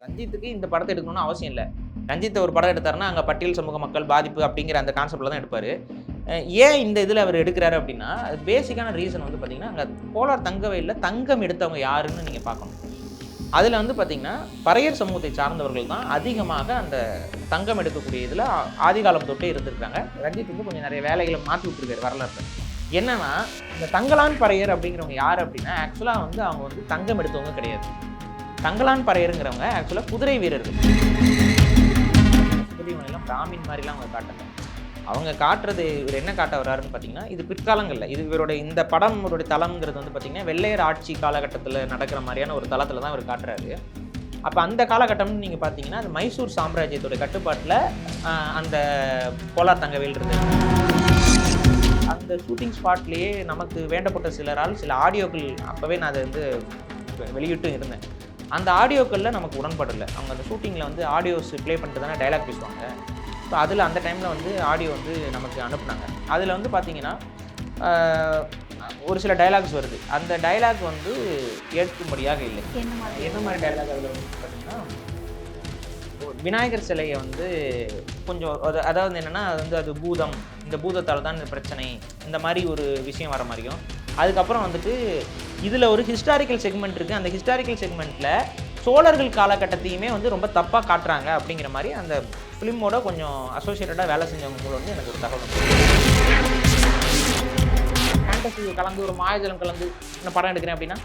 ரஞ்சித்துக்கு இந்த படத்தை எடுக்கணும்னு அவசியம் இல்ல. ரஞ்சித் ஒரு படம் எடுத்தாருன்னா, அங்க பட்டியல் சமூக மக்கள் பாதிப்பு அப்படிங்கிற அந்த கான்செப்ட்ல தான் எடுப்பாரு. ஏன் இந்த இதுல அவர் எடுக்குறாரு அப்படின்னா, பேசிக்கான ரீசன் வந்து பார்த்தீங்கன்னா, அங்க கோலார் தங்கவயல்ல தங்கம் எடுத்தவங்க யாருன்னு நீங்க பார்க்கணும். அதுல வந்து பார்த்தீங்கன்னா, பறையர் சமூகத்தை சார்ந்தவர்கள் தான் அதிகமாக அந்த தங்கம் எடுக்கக்கூடிய இதுல ஆதிகாலம் தொட்டே இருந்திருக்காங்க. ரஞ்சித் வந்து கொஞ்சம் நெறைய வேலைகள மாத்தி விட்டுருக்காரு வரலாறுல. என்னன்னா, இந்த தங்கலான் பறையர் அப்படிங்கிறவங்க யாரு அப்படின்னா, ஆக்சுவலா வந்து அவங்க வந்து தங்கம் எடுத்தவங்க கிடையாது. தங்கலான் பறையருங்கிறவங்க ஆக்சுவலா குதிரை வீரர்கள். சுகதேவனெல்லாம் பிராமின் மாதிரிலாம் அவங்க காட்டல. அவங்க காட்டுறது இவர் என்ன காட்ட வர்றாருன்னு பார்த்தீங்கன்னா, இது பிற்காலங்கள்ல இது இவருடைய இந்த படம் இவருடைய தளம்ங்கிறது வந்து பார்த்தீங்கன்னா, வெள்ளையர் ஆட்சி காலகட்டத்தில நடக்கிற மாரியான ஒரு தளத்தில தான் இவர் காட்டுறாரு. அப்ப அந்த காலகட்டம்னு நீங்க பார்த்தீங்கன்னா, அது மைசூர் சாம்ராஜ்யத்தோட கட்டுப்பாட்டுல அந்த கோலார் தங்கவேல் இருந்தது. அந்த ஷூட்டிங் ஸ்பாட்லயே நமக்கு வேண்டப்பட்ட சிலரால் சில ஆடியோக்கள் அப்பவே நான் அத வந்து வெளியிட்டும் இருந்தேன். அந்த ஆடியோக்கள்ல நமக்கு உடன்பாடு இல்ல. அவங்க அந்த ஷூட்டிங்ல வந்து ஆடியோஸ் ப்ளே பண்ணிட்டு தானே டயலாக் பேசுவாங்க. ஸோ அதில அந்த டைம்ல வந்து ஆடியோ வந்து நமக்கு அனுப்புனாங்க. அதில வந்து பார்த்தீங்கன்னா, ஆ ஒரு சில டயலாக்ஸ் வருது. அந்த டயலாக் வந்து ஏற்கும்படியாக இல்லை. என்ன மாரி டயலாக் அதில வந்து பார்த்தீங்கன்னா, விநாயகர் சிலைய வந்து கொஞ்சம் அதாவது என்னன்னா, அது வந்து அது பூதம். இந்த பூதத்தால தான் இந்த பிரச்சனை. இந்த மாரி ஒரு விஷயம் வர மாரியும். அதுக்கப்புறம் வந்துட்டு இதில ஒரு ஹிஸ்டாரிக்கல் செக்மெண்ட் இருக்கு. அந்த ஹிஸ்டாரிக்கல் செக்மெண்ட்ல சோழர்கள் காலகட்டத்தையுமே வந்து ரொம்ப தப்பா காட்டுறாங்க அப்படிங்கிற மாரி அந்த ஃபிலிமோட கொஞ்சம் அசோசியேட்டடா வேலை செஞ்சவங்க மூலம் வந்து எனக்கு ஒரு தகவல் வந்தது. ஃபேண்டஸி கலந்து ஒரு மாயாஜாலம் கலந்து நான் படம் எடுக்கிறேன் அப்படின்னா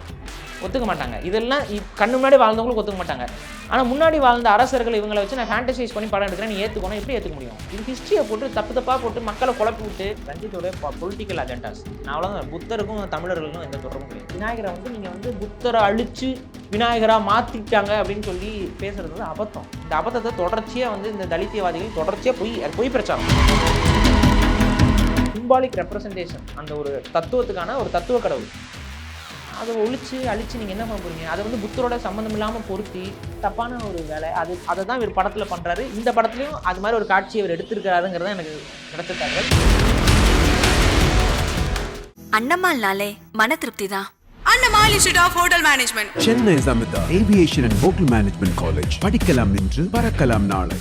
ஒத்துக்க மாட்டாங்க. இதெல்லாம் கண்ணு முன்னாடி வாழ்ந்தவங்களுக்கு ஒத்துக்க மாட்டாங்க. ஆனா முன்னாடி வாழ்ந்த அரசர்கள் இவங்கள வச்சு நான் ஃபேண்டசைஸ் பண்ணி படம் எடுக்கிறேன் நீ ஏத்துக்கணும். எப்படி ஏத்துக்க முடியும்? இது ஹிஸ்டரிய போட்டு தப்பா போட்டு மக்களை குழப்பி விட்டு ரஞ்சித்தோட பொலிட்டிக்கல் அஜெண்டாஸ். நான் அவ்வளவுதான் புத்தருக்கும் தமிழர்களுக்கும் எந்த தொடர்பும் கிடையாது. விநாயகரை வந்து நீங்க வந்து புத்தரை அழிச்சு விநாயகரா மாத்திட்டாங்க அப்படின்னு சொல்லி பேசுறது வந்து அபத்தம். இந்த அபத்தத்தை தொடர்ச்சியா வந்து இந்த தலித்தியவாதிகள் தொடர்ச்சியா பொய் பிரச்சாரம். சிம்பாலிக் ரெப்ரசன்டேஷன் அந்த ஒரு தத்துவத்துக்கான ஒரு தத்துவ கடவுள். அதை அழிச்சு நீங்கள் என்ன பண்ண போறீங்க? அதை வந்து புத்தரோட சம்மந்தம் இல்லாமல் பொருத்தி தப்பான ஒரு வேலை. அதை தான் இவர் படத்தில் பண்ணுறாரு. இந்த படத்துலையும் அது மாதிரி ஒரு காட்சியை இவர் எடுத்திருக்கிறாருங்கிறது எனக்கு கிடைச்ச தகவல். அண்ணமால்னாலே மன திருப்தி தான். Annamal institute of hotel management, Chennai Samitha aviation and hotel management college. படிக்கலாம் இன்று, பறக்கலாம் நாளை.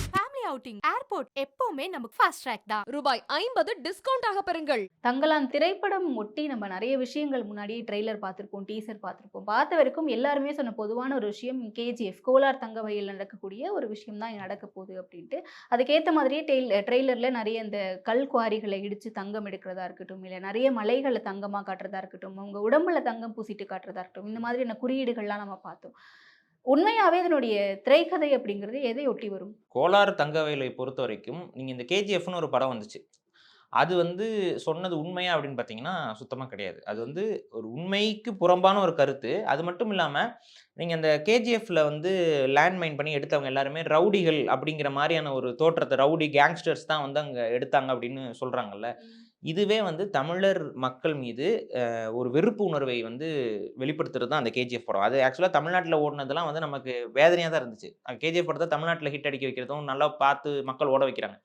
அவுட்டிங் ஏர்போர்ட் எப்பவுமே நமக்கு ஃபாஸ்ட் ட்ராக் தான். ரூபாய் 50 டிஸ்கவுண்ட் ஆக பெறுங்கள். தங்கலான் திரைப்படம் ஒட்டி நம்ம நிறைய விஷயங்கள் முன்னாடியே ட்ரெய்லர் பார்த்துருப்போம், டீசர் பார்த்துருப்போம். பார்த்த வரைக்கும் எல்லாருமே சொன்ன பொதுவான ஒரு விஷயம் கேஜிஎஃப் கோலார் தங்கவயலில் நடக்கக்கூடிய ஒரு விஷயம் தான் நடக்க போகுது அப்படின்ட்டு. அதுக்கேற்ற மாதிரியே ட்ரெய்லரில் நிறைய இந்த கல் குவாரிகளை இடித்து தங்கம் எடுக்கிறதா இருக்கட்டும், இல்லை நிறைய மலைகளை தங்கமாக காட்டுறதா இருக்கட்டும், அவங்க உடம்புல தங்கம் பூசிட்டு காட்டுறதா இருக்கட்டும், இந்த மாதிரியான குறியீடுகள்லாம் நம்ம பார்த்தோம். உண்மையாவே இதனுடைய திரைக்கதை அப்படிங்கிறது எதை ஒட்டி வரும்? கோலார் தங்கவயலை பொறுத்த வரைக்கும் நீங்க இந்த கேஜிஎஃப்னு ஒரு படம் வந்துச்சு. அது வந்து சொன்னது உண்மையா அப்படின்னு பார்த்தீங்கன்னா, சுத்தமா கிடையாது. அது வந்து ஒரு உண்மைக்கு புறம்பான ஒரு கருத்து. அது மட்டும் இல்லாம, நீங்க அந்த கேஜிஎஃப்ல வந்து லேண்ட் மைன் பண்ணி எடுத்தவங்க எல்லாருமே ரவுடிகள் அப்படிங்கிற மாரியான ஒரு தோற்றத்த ரவுடி கேங்ஸ்டர்ஸ் தான் வந்து அங்க எடுத்தாங்க அப்படின்னு சொல்றாங்கல்ல. இதுவே வந்து தமிழர் மக்கள் மீது ஒரு வெறுப்பு உணர்வை வந்து வெளிப்படுத்துறது தான் அந்த கேஜிஎஃப் படம். அது ஆக்சுவலா தமிழ்நாட்டுல ஓடுனதெல்லாம் வந்து நமக்கு வேதனையா தான் இருந்துச்சு. கேஜிஎஃப் படத்த தமிழ்நாட்டுல ஹிட் அடிக்க வைக்கிறதும், நல்லா பார்த்து மக்கள் ஓட வைக்கிறாங்க.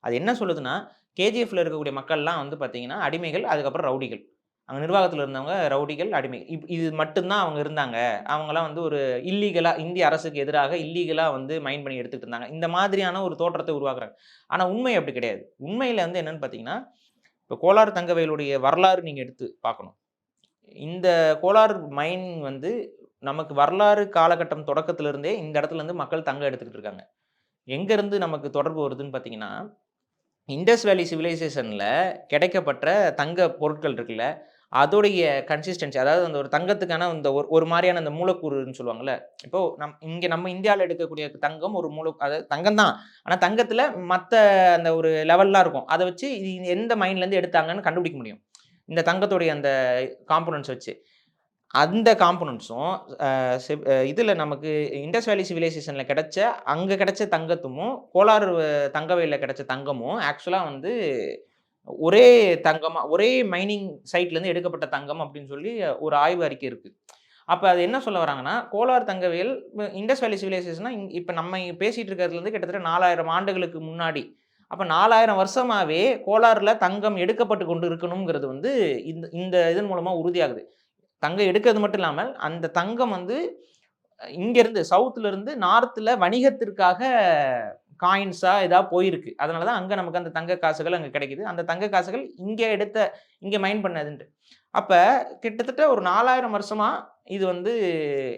அது என்ன சொல்லுதுன்னா, கேஜிஎஃப்ல இருக்கக்கூடிய மக்கள்லாம் வந்து பார்த்தீங்கன்னா, அடிமைகள், அதுக்கப்புறம் ரவுடிகள். அங்க நிர்வாகத்துல இருந்தவங்க ரவுடிகள், அடிமைகள். இது மட்டும் தான் அவங்க இருந்தாங்க. அவங்கலாம் வந்து ஒரு இல்லீகலா இந்திய அரசுக்கு எதிராக இல்லீகலா வந்து மைன் பண்ணி எடுத்துட்டு இருந்தாங்க. இந்த மாதிரியான ஒரு தோற்றத்த உருவாக்குறாங்க. ஆனா உண்மை அப்படி கிடையாது. உண்மையில வந்து என்னன்னு பார்த்தீங்கன்னா, இப்ப கோலார் தங்கவயலுடைய வரலாறு நீங்க எடுத்து பார்க்கணும். இந்த கோலார் மைனிங் வந்து நமக்கு வரலாறு காலகட்டம் தொடக்கத்திலிருந்தே இந்த இடத்துல இருந்து மக்கள் தங்கம் எடுத்துக்கிட்டு இருக்காங்க. எங்க இருந்து நமக்கு தொடர்பு வருதுன்னு பார்த்தீங்கன்னா, இண்டஸ் வேலி சிவிலைசேஷன்ல கிடைக்கப்பெற்ற தங்க பொருட்கள் இருக்குல்ல, அதோடைய கன்சிஸ்டன்சி அதாவது அந்த ஒரு தங்கத்துக்கான அந்த ஒரு மாரியான அந்த மூலக்கூறுன்னு சொல்லுவாங்கல்ல. இப்போ நம்ம இந்தியால எடுக்கக்கூடிய தங்கம் ஒரு அதாவது தங்கம் தான். ஆனா தங்கத்துல மத்த அந்த ஒரு லெவல்லாம் இருக்கும். அத வச்சு இது எந்த மைன்லேருந்து எடுத்தாங்கன்னு கண்டுபிடிக்க முடியும். இந்த தங்கத்துடைய அந்த காம்போனன்ட்ஸ் வச்சு. அந்த காம்போனன்ட்ஸும் இதுல நமக்கு இண்டஸ் வேலி சிவிலைசேஷன்ல அங்க கிடைச்ச தங்கத்துமும், கோலார் தங்கவயல்ல கிடைச்ச தங்கமும் ஆக்சுவலா வந்து ஒரே தங்கமா ஒரே மைனிங் சைட்லேருந்து எடுக்கப்பட்ட தங்கம் அப்படின்னு சொல்லி ஒரு ஆய்வு அறிக்கை இருக்கு. அப்ப அது என்ன சொல்ல வராங்கன்னா, கோலார் தங்கவியல் இண்டஸ் வேலி சிவிலைசேஷன்னா இப்ப நம்ம பேசிட்டு இருக்கிறதுலேருந்து கிட்டத்தட்ட 4000 ஆண்டுகளுக்கு முன்னாடி. அப்ப 4000 வருஷமாவே கோலார்ல தங்கம் எடுக்கப்பட்டு கொண்டு இருக்கணுங்கிறது வந்து இந்த இதன் மூலமா உறுதியாகுது. தங்கம் எடுக்கிறது மட்டும் இல்லாமல், அந்த தங்கம் வந்து இங்கேருந்து சவுத்துலேருந்து நார்த்தில் வணிகத்திற்காக காயின்ஸா ஏதாவது போயிருக்கு. அதனால தான் அங்க நமக்கு அந்த தங்க காசுகள் அங்க கிடைக்குது. அந்த தங்க காசுகள் இங்க மைன் பண்ணதுன்ட்டு. அப்ப கிட்டத்தட்ட ஒரு 4000 வருஷமா இது வந்து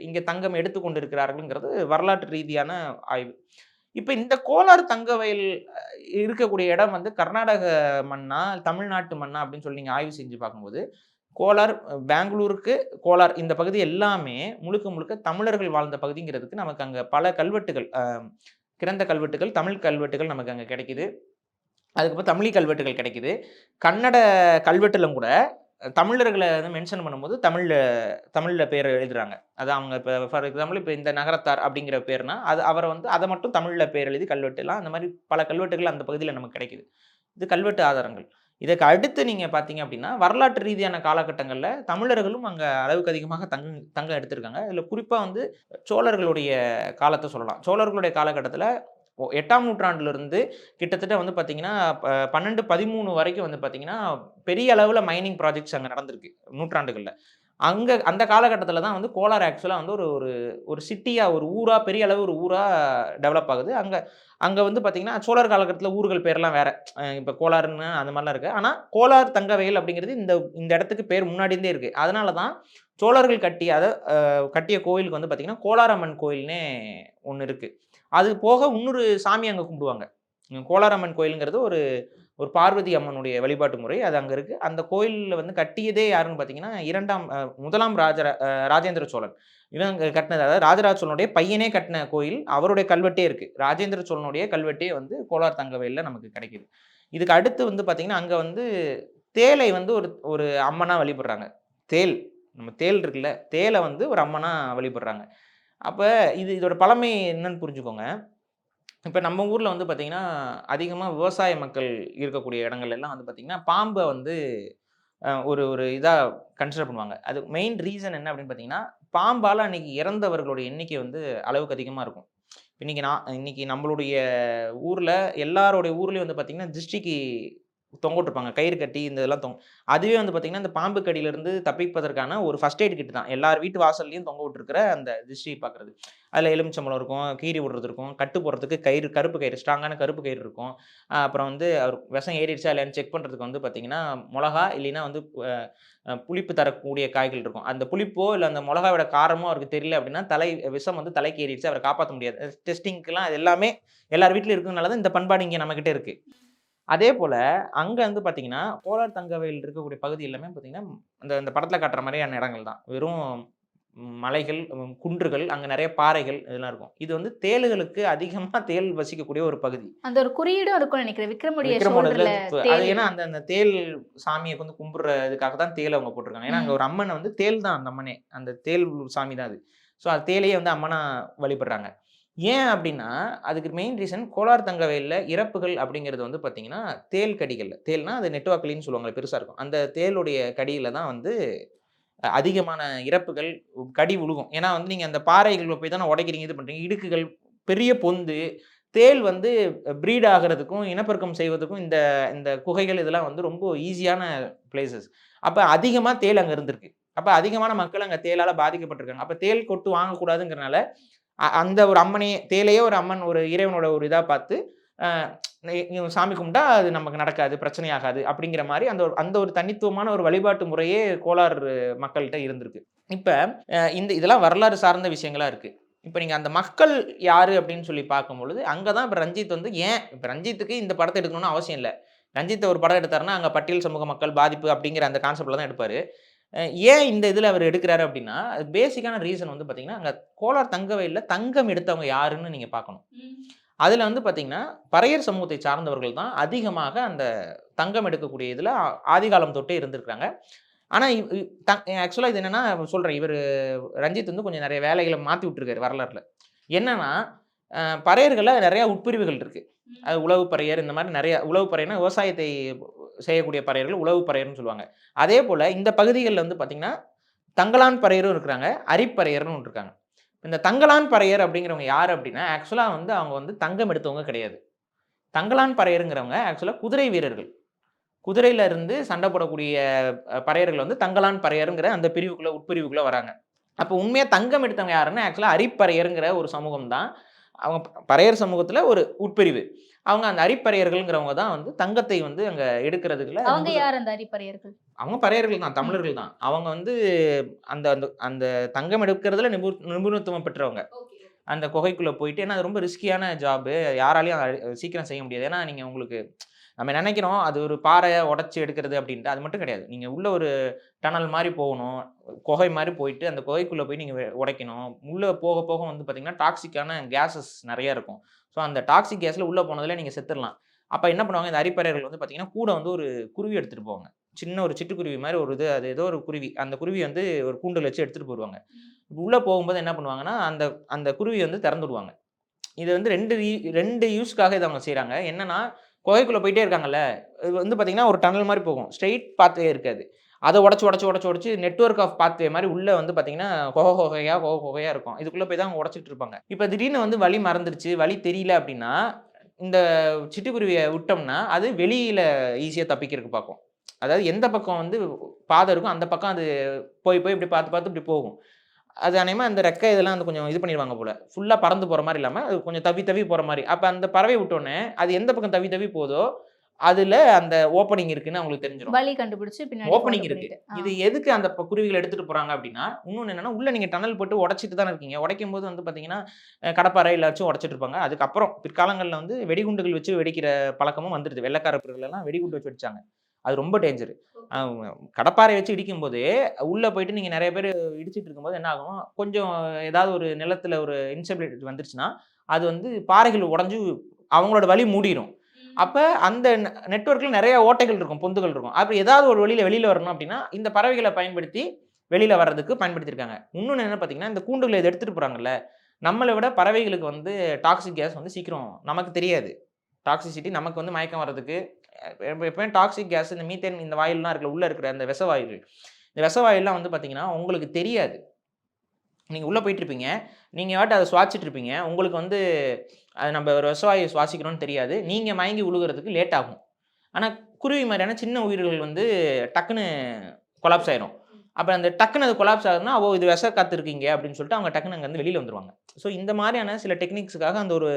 இங்க தங்கம் எடுத்துக் கொண்டிருக்கிறார்கள்ங்கிறது வரலாற்று ரீதியான ஆய்வு. இப்ப இந்த கோலார் தங்க வயல் இருக்கக்கூடிய இடம் வந்து கர்நாடக மண்ணா, தமிழ்நாட்டு மண்ணா அப்படின்னு சொல்லி நீங்க ஆய்வு செஞ்சு பார்க்கும்போது, கோலார் பெங்களூருக்கு கோலார் இந்த பகுதி எல்லாமே முழுக்க முழுக்க தமிழர்கள் வாழ்ந்த பகுதிங்கிறதுக்கு நமக்கு அங்க பல கல்வெட்டுகள் கிரந்த கல்வெட்டுகள், தமிழ் கல்வெட்டுகள் நமக்கு அங்க கிடைக்குது. அதுக்கப்புறம் தமிழி கல்வெட்டுகள் கிடைக்குது. கன்னட கல்வெட்டுலும் கூட தமிழர்கள வந்து மென்ஷன் பண்ணும்போது தமிழ்ல பேர் எழுதுறாங்க. அது அவங்க இப்ப ஃபார் எக்ஸாம்பிள் இப்ப இந்த நகரத்தார் அப்படிங்கிற பேர்னா, அது அவர வந்து அத மட்டும் தமிழ்ல பேர் எழுதி கல்வெட்டுலாம் அந்த மாரி பல கல்வெட்டுகள் அந்த பகுதியில நமக்கு கிடைக்குது. இது கல்வெட்டு ஆதாரங்கள். இதற்கு அடுத்து நீங்க பார்த்தீங்க அப்படின்னா, வரலாற்று ரீதியான காலகட்டங்கள்ல தமிழர்களும் அங்க அளவுக்கு அதிகமாக தங்கம் எடுத்திருக்காங்க. இதுல குறிப்பா வந்து சோழர்களுடைய காலத்த சொல்லலாம். சோழர்களுடைய காலகட்டத்தில 8ஆம் நூற்றாண்டிலிருந்து கிட்டத்தட்ட வந்து பார்த்தீங்கன்னா, 12, 13 வரைக்கும் வந்து பார்த்தீங்கன்னா, பெரிய அளவுல மைனிங் ப்ராஜெக்ட்ஸ் அங்க நடந்திருக்கு நூற்றாண்டுகள்ல. அந்த காலகட்டத்தில தான் வந்து கோலார் ஆக்சுவலா வந்து ஒரு ஒரு ஒரு சிட்டியா, ஒரு ஊரா பெரிய அளவு ஒரு ஊரா டெவலப் ஆகுது. அங்க அங்க வந்து பார்த்தீங்கன்னா, சோழர் காலகட்டத்தில ஊர்கள் பேர்லாம் வேற. இப்ப கோலார்ன்னு அந்த மாரிலாம் இருக்கு. ஆனா, கோலார் தங்கவயல் அப்படிங்கிறது இந்த இடத்துக்கு பேர் முன்னாடி இருந்தே இருக்கு. அதனால தான் சோழர்கள் கட்டிய கோயிலுக்கு வந்து பார்த்தீங்கன்னா, கோலாரம்மன் கோயில்னே ஒண்ணு இருக்கு. அது போக இன்னொரு சாமி அங்க கும்பிடுவாங்க. கோலாரம்மன் கோயில்ங்கிறது ஒரு ஒரு பார்வதி அம்மனுடைய வழிபாட்டு முறை. அது அங்க இருக்கு. அந்த கோயில்ல வந்து கட்டியதே யாருன்னு பார்த்தீங்கன்னா, 1ஆம் ராஜேந்திர சோழன். இவன் கட்டினது. அதாவது ராஜராஜ சோழனுடைய பையனே கட்டின கோயில். அவருடைய கல்வெட்டே இருக்கு. ராஜேந்திர சோழனுடைய கல்வெட்டே வந்து கோலார் தங்கவயல்ல நமக்கு கிடைக்குது. இதுக்கு அடுத்து வந்து பார்த்தீங்கன்னா, அங்க வந்து தேலை வந்து ஒரு ஒரு அம்மனா வழிபடுறாங்க. தேல் நம்ம தேல் இருக்குல்ல, தேல வந்து ஒரு அம்மனா வழிபடுறாங்க. அப்ப இதோட பழமை என்னன்னு புரிஞ்சுக்கோங்க. இப்ப நம்ம ஊர்ல வந்து பார்த்தீங்கன்னா, அதிகமா விவசாய மக்கள் இருக்கக்கூடிய இடங்கள்ல எல்லாம் வந்து பார்த்தீங்கன்னா, பாம்ப வந்து ஒரு ஒரு இதா கன்சிடர் பண்ணுவாங்க. அது மெயின் ரீசன் என்ன அப்படின்னு பார்த்தீங்கன்னா, பாம்பால அன்னைக்கு இறந்தவர்களுடைய எண்ணிக்கை வந்து அளவுக்கு அதிகமா இருக்கும். இன்னைக்கு நம்மளுடைய ஊர்ல எல்லாருடைய ஊர்லயும் வந்து பார்த்தீங்கன்னா, திருஷ்டிக்கு தொங்க விட்டுருப்பாங்க. கயிறு கட்டி இந்த இதெல்லாம் அதுவே வந்து பார்த்தீங்கன்னா, இந்த பாம்பு கடியிலிருந்து தப்பிப்பதற்கான ஒரு ஃபர்ஸ்ட் எய்ட் கிட் தான். எல்லார் வீட்டு வாசல்லயும் தொங்க விட்டுருக்கிற அந்த திருஷ்டி பார்க்குறது. அதில எலுமிச்சம்பழம் இருக்கும், கீறி விடுறது இருக்கும், கட்டு போடுறதுக்கு கயிறு, கருப்பு கயிறு, ஸ்ட்ராங்கான கருப்பு கயிறு இருக்கும். அப்புறம் வந்து அவர் விஷம் ஏறிடுச்சா இல்லையான்னு செக் பண்ணுறதுக்கு வந்து பார்த்தீங்கன்னா, மொளகா இல்லைன்னா வந்து புளிப்பு தரக்கூடிய காய்கள் இருக்கும். அந்த புளிப்போ இல்ல அந்த மொளகாவோட காரமோ அவருக்கு தெரியல அப்படின்னா, விஷம் வந்து தலைக்கு ஏறிடுச்சு, அவர காப்பாத்த முடியாது. டெஸ்டிங்க்குலாம் அது எல்லாமே எல்லார் வீட்லயும் இருக்கிறதுனால தான் இந்த பண்பாடு இங்க நம்மகிட்ட இருக்கு. அதே போல அங்க வந்து பார்த்தீங்கன்னா, கோலார் தங்கவயல் இருக்கக்கூடிய பகுதி எல்லாமே பார்த்தீங்கன்னா, அந்த படத்துல காட்டுற மாரியான இடங்கள் தான். வெறும் மலைகள், குன்றுகள், அங்க நெறைய பாறைகள் இதெல்லாம் இருக்கும். இது வந்து தேளுகளுக்கு அதிகமா தேள் வசிக்கக்கூடிய ஒரு பகுதி. அந்த ஒரு குறியீடும் இருக்கும்னு நினைக்கிறேன். விக்ரமுடைய விக்ரமோட இதுல ஷோல்டர்ல அது தேல். ஏன்னா அந்த தேள் சாமிய வந்து கும்பிடுறதுக்காக தான் தேள் அவங்க போட்டுருக்காங்க. ஏன்னா அங்க ஒரு அம்மன் வந்து தேள் தான் அந்த அம்மனே. அந்த தேள் சாமி தான் அது. ஸோ அது தேளையே வந்து அம்மனா வழிபடுறாங்க. ஏன் அப்படின்னா, அதுக்கு மெயின் ரீசன் கோலார் தங்கவயல்ல இறப்புகள் அப்படிங்கிறது வந்து பார்த்தீங்கன்னா, தேள் கடிகள்ல. தேள்னா அது நெட்டுவாக்கலின்னு சொல்லுவாங்கல்ல, பெருசா இருக்கும். அந்த தேளுடைய கடியில தான் வந்து அதிகமான இறப்புகள், கடி விழுகும். ஏன்னா வந்து நீங்க அந்த பாறைகள்ல போய் தானே உடைக்கிறீங்க, இது பண்றீங்க. இடுக்குகள், பெரிய பொந்து, தேள் வந்து ப்ரீட் ஆகுறதுக்கும், இனப்பெருக்கம் செய்வதற்கும் இந்த இந்த குகைகள் இதெல்லாம் வந்து ரொம்ப ஈஸியான பிளேஸஸ். அப்ப அதிகமா தேள் அங்க இருந்திருக்கு. அப்ப அதிகமான மக்கள் அங்க தேளால பாதிக்கப்பட்டிருக்காங்க. அப்ப தேள் கொட்டு வாங்கக்கூடாதுங்கிறனால, அந்த ஒரு அம்மனையே தேளையே ஒரு அம்மன் ஒரு இறைவனோட ஒரு இதா பார்த்து, அ சாமி கும்பிட்டா அது நமக்கு நடக்காது, பிரச்சனையாகாது அப்படிங்கிற மாரி அந்த ஒரு தனித்துவமான ஒரு வழிபாட்டு முறையே கோலார் மக்கள்ட்ட இருந்திருக்கு. இப்ப இதெல்லாம் வரலாறு சார்ந்த விஷயங்களா இருக்கு. இப்ப நீங்க அந்த மக்கள் யாரு அப்படின்னு சொல்லி பார்க்கும்பொழுது, அங்க தான் இப்ப ரஞ்சித் வந்து இப்ப ரஞ்சித்துக்கு இந்த படத்த எடுக்கணும்னு அவசியம் இல்ல. ரஞ்சித் ஒரு படம் எடுத்தாருன்னா, அங்க பட்டியல் சமூக மக்கள் பாதிப்பு அப்படிங்கிற அந்த கான்செப்ட்ல தான் எடுப்பாரு. ஏன் இந்த இதுல அவர் எடுக்குறாரு அப்படின்னா, பேசிக்கான ரீசன் வந்து பார்த்தீங்கன்னா, அங்க கோலார் தங்கவயல்ல தங்கம் எடுத்தவங்க யாருன்னு நீங்க பார்க்கணும். அதுல வந்து பார்த்தீங்கன்னா, பறையர் சமூகத்தை சார்ந்தவர்கள் தான் அதிகமாக அந்த தங்கம் எடுக்கக்கூடிய இதுல ஆதிகாலம் தொட்டே இருந்திருக்காங்க. ஆனா ஆக்சுவலா இது என்னன்னா சொல்றேன். ரஞ்சித் வந்து கொஞ்சம் நெறைய வேலைகள மாத்தி விட்டுருக்காரு வரலாறுல. என்னன்னா, பறையர்கள்ல நெறைய உட்பிரிவுகள் இருக்கு. அது உழவு பறையர் இந்த மாரி நெறைய உழவு பறையர்னா விவசாயத்தை செய்யக்கூடிய பறையர்கள் உழவு பறையர்ன்னு சொல்லுவாங்க. அதே போல இந்த பகுதிகள்ல வந்து பார்த்தீங்கன்னா, தங்கலான் பறையரும் இருக்கிறாங்க. அரிப்பறையர்ன்னு ஒண்ணு இருக்காங்க. இந்த தங்கலான் பறையர் அப்படிங்கிறவங்க யாரு அப்படின்னா, ஆக்சுவலா வந்து அவங்க வந்து தங்கம் எடுத்தவங்க கிடையாது. தங்கலான் பறையர்ங்கிறவங்க ஆக்சுவலா குதிரை வீரர்கள். குதிரையில இருந்து சண்டை போடக்கூடிய பறையர்கள் வந்து தங்கலான் பறையர்ங்கிற அந்த உட்பிரிவுக்குள்ள வராங்க. அப்போ உண்மையா தங்கம் எடுத்தவங்க யாருன்னா ஆக்சுவலா அரிப்பறையர்ங்கிற ஒரு சமூகம் தான். அவங்க பறையர் சமூகத்துல ஒரு உட்பிரிவு. அவங்க அந்த அரிப்பறையர்கள்ங்கிறவங்க தான் வந்து தங்கத்தை வந்து அங்க எடுக்கிறதுக்குள்ள அவங்க யார் அந்த அரிப்பறையர்கள்? அவங்க பறையர்கள் தான், தமிழர்கள் தான். அவங்க வந்து அந்த அந்த அந்த தங்கம் எடுக்கிறதுல நிபுணத்துவம் பெற்றவங்க. அந்த குகைக்குள்ள போயிட்டு ஏன்னா அது ரொம்ப ரிஸ்கியான ஜாபு. யாராலயும் சீக்கிரம் செய்ய முடியாது. ஏன்னா நீங்க உங்களுக்கு நம்ம நினைக்கிறோம் அது ஒரு பாறைய உடைச்சு எடுக்கிறது அப்படின்ட்டு. அது மட்டும் கிடையாது. நீங்க உள்ள ஒரு டனல் மாரி போகணும். குகை மாரி போயிட்டு அந்த குகைக்குள்ள போய் நீங்க உடைக்கணும். உள்ள போக போக வந்து பார்த்தீங்கன்னா, டாக்ஸிக்கான கேஸஸ் நெறைய இருக்கும். ஸோ அந்த டாக்ஸிக் கேஸ்ல உள்ள போனதுல நீங்க செத்துரலாம். அப்ப என்ன பண்ணுவாங்க, இந்த அரிப்பறையர்கள் வந்து பார்த்தீங்கன்னா, கூட வந்து ஒரு குருவி எடுத்துட்டு போவாங்க. சின்ன ஒரு சிட்டுக்குருவி மாரி ஒரு இது, அது ஏதோ ஒரு குருவி. அந்த குருவி வந்து ஒரு கூண்டுல வச்சு எடுத்துட்டு போயிருவாங்க. உள்ள போகும்போது என்ன பண்ணுவாங்கன்னா, அந்த அந்த குருவிய வந்து திறந்து விடுவாங்க. இது வந்து 2 யூஸ்க்காக இத அவங்க செய்றாங்க. என்னன்னா, குகைக்குள்ள போயிட்டே இருக்காங்கல்ல, இது வந்து பார்த்தீங்கன்னா, ஒரு டனல் மாரி போகும். ஸ்ட்ரெய்ட் பாத்வே இருக்காது. அத உடைச்சு நெட்வொர்க் ஆஃப் பாத்வே மாரி உள்ள வந்து பார்த்தீங்கன்னா, குகையா இருக்கும். இதுக்குள்ள போய் தான் அவங்க உடைச்சிட்டு இருப்பாங்க. இப்ப திடீர்னு வந்து வழி மறந்துருச்சு, வழி தெரியல அப்படின்னா, இந்த சிட்டுக்குருவிய விட்டோம்னா, அது வெளியில ஈஸியா தப்பிக்கிறதுக்கு பார்க்கும். அதாவது எந்த பக்கம் வந்து பாதை இருக்கோ, அந்த பக்கம் அது போய் போய் இப்படி பார்த்து இப்படி போகும். அது அநேகமா அந்த ரெக்கை இதெல்லாம் வந்து கொஞ்சம் இது பண்ணிருவாங்க போல. ஃபுல்லா பறந்து போற மாரி இல்லாம, அது கொஞ்சம் தவி போற மாரி. அப்ப அந்த பறவைய விட்டோனே, அது எந்த பக்கம் தவி போதோ, அதுல அந்த ஓப்பனிங் இருக்குன்னு அவங்களுக்கு தெரிஞ்சிரும். வழி கண்டுபிடிச்சு பின்னாடி ஓப்பனிங் ஃபாலோ இருக்கு. பண்ணிட்டு. இது எதுக்கு அந்த குருவிகள எடுத்துட்டு போறாங்க அப்டின்னா, இன்னொன்னு என்னன்னா, உள்ள நீங்க டனல் போட்டு உடைச்சிட்டு தானே இருக்கீங்க. உடைக்கும்போது வந்து பார்த்தீங்கன்னா, கடப்பாரை எல்லாச்சும் உடைச்சிட்டு இருப்பாங்க. அதுக்கப்புறம் பிற்காலங்கள்ல வந்து வெடிகுண்டுகள் வச்சு வெடிக்கிற பழக்கமும் வந்துருது. வெள்ளைக்கார எல்லாம் வெடிகுண்டு வச்சு வெடிச்சாங்க. அது ரொம்ப டேஞ்சர். அ கடப்பாரை வச்சு இடிக்கும்போதே, உள்ள போயிட்டு நீங்க நெறைய பேரு இடிச்சிட்டு இருக்கும்போது என்ன ஆகும், கொஞ்சம் ஏதாவது ஒரு நிலத்துல ஒரு இன்ஸ்டபிலிட்டி வந்துருச்சுன்னா, அது வந்து பாறைகள் உடைஞ்சு அவங்களோட வழி மூடிரும். அப்ப அந்த நெட்வொர்க்ல நெறைய ஓட்டைகள் இருக்கும், பொந்துகள் இருக்கும். அப்ப ஏதாவது ஒரு வழியில வெளியில வரணும் அப்டின்னா, இந்த பறவைகள பயன்படுத்தி வெளியில வர்றதுக்கு பயன்படுத்தியிருக்காங்க. இன்னொன்னு என்ன பார்த்தீங்கன்னா, இந்த கூண்டுகள இத எடுத்துட்டு போறாங்கல்ல, நம்மள விட பறவைகளுக்கு வந்து டாக்ஸிக் கேஸ் வந்து சீக்கிரம் நமக்கு தெரியாது. டாக்ஸிசிட்டி நமக்கு வந்து மயக்கம் வர்றதுக்கு எப்பவுமே டாக்ஸிக் கேஸ் இந்த மீத்தேன் இந்த வாயுல்லாம் இருக்குல்ல, உள்ள இருக்கிற அந்த விஷ வாயுகள். இந்த விஷ வாயுலாம் வந்து பார்த்தீங்கன்னா, உங்களுக்கு தெரியாது. நீங்க உள்ள போயிட்டுருப்பீங்க. நீங்க பாட்டு அத சுவாசிச்சுட்டு இருப்பீங்க. உங்களுக்கு வந்து அது நம்ம ஒரு விஷவாயு சுவாசிக்கிறோம்னு தெரியாது. நீங்க மயங்கி விழுகுறதுக்கு லேட் ஆகும். ஆனா, குருவி மாரியான சின்ன உயிர்கள் வந்து டக்குன்னு கொலாப்ஸ் ஆயிரும். அப்ப அந்த டக்குன்னு அது கொலாப்ஸ் ஆகுதுன்னா, "ஓ! இது விஷ காத்து இருக்கு இங்க" அப்படின்னு சொல்லிட்டு அவங்க டக்குன்னு அங்கருந்து வெளியில வந்துருவாங்க. ஸோ இந்த மாரியான சில டெக்னிக்ஸ்க்காக அந்த ஒரு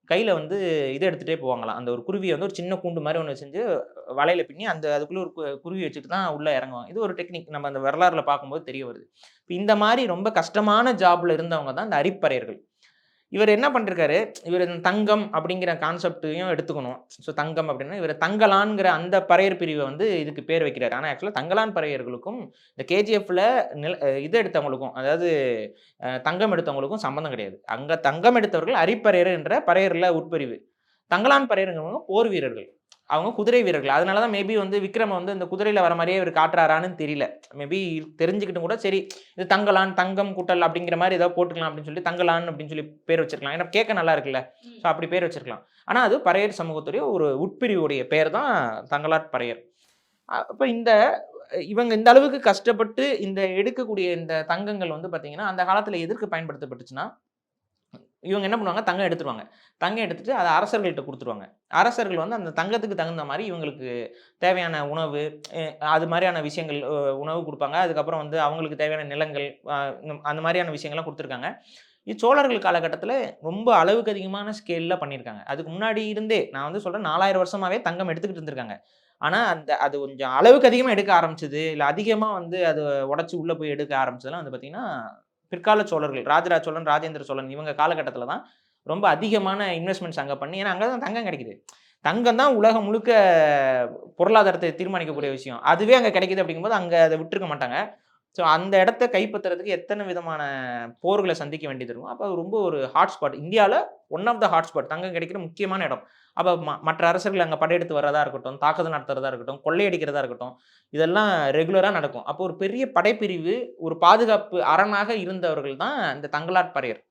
கையில வந்து இத எடுத்துட்டே போவாங்களாம். அந்த ஒரு குருவிய வந்து ஒரு சின்ன கூண்டு மாரி ஒண்ணு செஞ்சு வலையில பின்னி அந்த அதுக்குள்ள ஒரு குருவிய வச்சுட்டு தான் உள்ள இறங்குவாங்க. இது ஒரு டெக்னிக். நம்ம அந்த வரலாறுல பார்க்கும்போது தெரிய வருது. இந்த மாரி ரொம்ப கஷ்டமான ஜாப்ல இருந்தவங்க தான் இந்த அரிப்பறையர்கள். இவர் என்ன பண்ணிருக்காரு, இவர் தங்கம் அப்படிங்கிற கான்செப்ட்டையும் எடுத்துக்கணும். ஸோ தங்கம் அப்படின்னா, இவர் தங்கலான்ங்கிற அந்த பறையர் பிரிவ வந்து இதுக்கு பேர் வைக்கிறாரு. ஆனா ஆக்சுவலா தங்கலான் பறையர்களுக்கும் இந்த கேஜிஎஃப்ல இது எடுத்தவங்களுக்கும், அதாவது தங்கம் எடுத்தவங்களுக்கும் சம்மந்தம் கிடையாது. அங்க தங்கம் எடுத்தவர்கள் அரிப்பறையர் என்ற பறையர்ல உட்பிரிவு. தங்கலான் பறையர்ங்கிறவங்க போர் வீரர்கள். அவங்க குதிரை வீரர்கள். அதனால தான் மேபி வந்து விக்ரம் வந்து இந்த குதிரையில வர மாரியே இவரு காட்டுறாரான்னு தெரியல. மேபி தெரிஞ்சுக்கிட்டும் கூட சரி, இது தங்கலான், தங்கம் கூட்டல் அப்படிங்கிற மாரி ஏதாவது போட்டுக்கலாம் அப்படின்னு சொல்லி தங்கலான் அப்படின்னு சொல்லி பேர் வச்சிருக்கலாம். ஏன்னா கேட்க நல்லா இருக்குல்ல. ஸோ அப்படி பேர் வச்சிருக்கலாம். ஆனா அது பறையர் சமூகத்துடைய ஒரு உட்பிரிவுடைய பெயர் தான் தங்கலான் பறையர். அப்ப இவங்க இந்த அளவுக்கு கஷ்டப்பட்டு இந்த எடுக்கக்கூடிய இந்த தங்கங்கள் வந்து பார்த்தீங்கன்னா, அந்த காலத்துல எதற்கு பயன்படுத்தப்பட்டுச்சுன்னா, இவங்க என்ன பண்ணுவாங்க, தங்கம் எடுத்துருவாங்க. தங்கம் எடுத்துட்டு அத அரசர்கள்ட்ட குடுத்துருவாங்க. அரசர்கள் வந்து அந்த தங்கத்துக்கு தகுந்த மாரி இவங்களுக்கு தேவையான உணவு, அ அது மாரியான விஷயங்கள் உணவு குடுப்பாங்க. அதுக்கப்புறம் வந்து அவங்களுக்கு தேவையான நிலங்கள், அந்த மாரியான விஷயங்கள்லாம் குடுத்துருக்காங்க. இது சோழர்கள் காலகட்டத்தில ரொம்ப அளவுக்கு அதிகமான ஸ்கேல்ல பண்ணியிருக்காங்க. அதுக்கு முன்னாடி இருந்தே நான் வந்து சொல்றேன் 4000 வருஷமாவே தங்கம் எடுத்துக்கிட்டு இருந்திருக்காங்க. ஆனா, அது கொஞ்சம் அளவுக்கு அதிகமா எடுக்க ஆரம்பிச்சது, இல்ல அதிகமா வந்து அத உடைச்சு உள்ள போய் எடுக்க ஆரம்பிச்சதெல்லாம் வந்து பார்த்தீங்கன்னா, பிற்கால சோழர்கள், ராஜராஜ சோழன், ராஜேந்திர சோழன் இவங்க காலகட்டத்தில தான் ரொம்ப அதிகமான இன்வெஸ்ட்மென்ட்ஸ் அங்க பண்ணி ஏன்னா அங்க தான் தங்கம் கிடைக்குது. தங்கம் தான் உலகம் முழுக்க பொருளாதாரத்தை தீர்மானிக்கக்கூடிய விஷயம். அதுவே அங்க கிடைக்குது அப்படிங்கும்போது, அங்க அத விட்டுருக்க மாட்டாங்க. ஸோ அந்த இடத்த கைப்பற்றுறதுக்கு எத்தன விதமான போர்கள சந்திக்க வேண்டியது இருக்கும். அப்ப அது ரொம்ப ஒரு ஹாட் ஸ்பாட். இந்தியால one of the hot spot. தங்கம் கிடைக்கிற முக்கியமான இடம். அப்ப மற்ற அரசர்கள் அங்க படையெடுத்து வர்றதா இருக்கட்டும், தாக்குதல் நடத்துறதா இருக்கட்டும், கொள்ளையடிக்கிறதா இருக்கட்டும், இதெல்லாம் ரெகுலரா நடக்கும். அப்போ ஒரு பெரிய படைப்பிரிவு, ஒரு பாதுகாப்பு அரணாக இருந்தவர்கள் தான் இந்த தங்கலாட் பறையர்.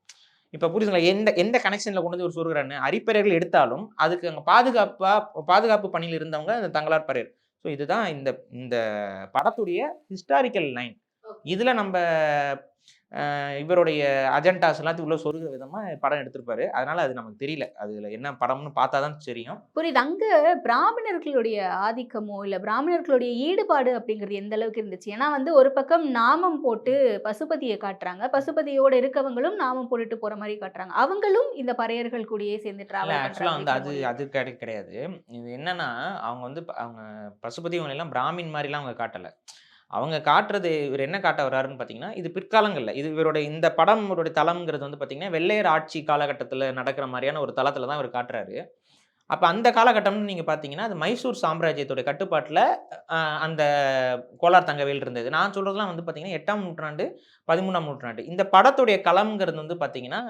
இப்ப புரியுதுங்களா? எந்த எந்த கனெக்ஷன்ல கொண்டு வந்து இவரு சொருகுறாருன்னு. அரிப்பறையர்கள் எடுத்தாலும், அதுக்கு அங்க பாதுகாப்பு பணியில இருந்தவங்க இந்த தங்கலாட் பறையர். ஸோ இதுதான் இந்த இந்த படத்துடைய ஹிஸ்டாரிக்கல் லைன். இதுல நம்ப இவருடைய அஜெண்டாஸ் எல்லாத்தையும் உள்ள சொருகிற விதமாக படம் எடுத்திருப்பாரு. அதனால அது நமக்கு தெரியல. அதுல என்ன படம்னு பார்த்தா தான் தெரியும். புரியுது. அங்க பிராமணர்களுடைய ஆதிக்கமோ, இல்ல பிராமணர்களுடைய ஈடுபாடு அப்படிங்கிறது எந்த அளவுக்கு இருந்துச்சு? ஏன்னா வந்து ஒரு பக்கம் நாமம் போட்டு பசுபதிய காட்டுறாங்க. பசுபதியோட இருக்கவங்களும் நாமம் போட்டுட்டு போற மாரி காட்டுறாங்க. அவங்களும் இந்த பறையர்கள் கூடயே சேர்ந்து இல்ல டிராவல் ஆக்சுவலா வந்து பண்றாங்க அது கிடையாது. இது என்னன்னா, அவங்க வந்து அவங்க பசுபதி இவங்களெல்லாம் பிராமின் மாரிலாம் அவங்க காட்டல. அவங்க காட்டுறது இவரு என்ன காட்ட வர்றாருன்னு பார்த்தீங்கன்னா, இது பிற்காலங்கள்ல இது இவருடைய இந்த படம் இவருடைய தளம்ங்கிறது வந்து பார்த்தீங்கன்னா, வெள்ளையர் ஆட்சி காலகட்டத்தில நடக்கிற மாரியான ஒரு தளத்தில தான் இவரு காட்டுறாரு. அப்ப அந்த காலகட்டம்னு நீங்க பார்த்தீங்கன்னா, அது மைசூர் சாம்ராஜ்யத்துடைய கட்டுப்பாட்டுல அந்த கோலார் தங்கவேல் இருந்தது. நான் சொல்றதெல்லாம் வந்து பார்த்தீங்கன்னா, 8ஆம் நூற்றாண்டு, 13ஆம் நூற்றாண்டு. இந்த படத்துடைய களம்ங்கிறது வந்து பார்த்தீங்கன்னா,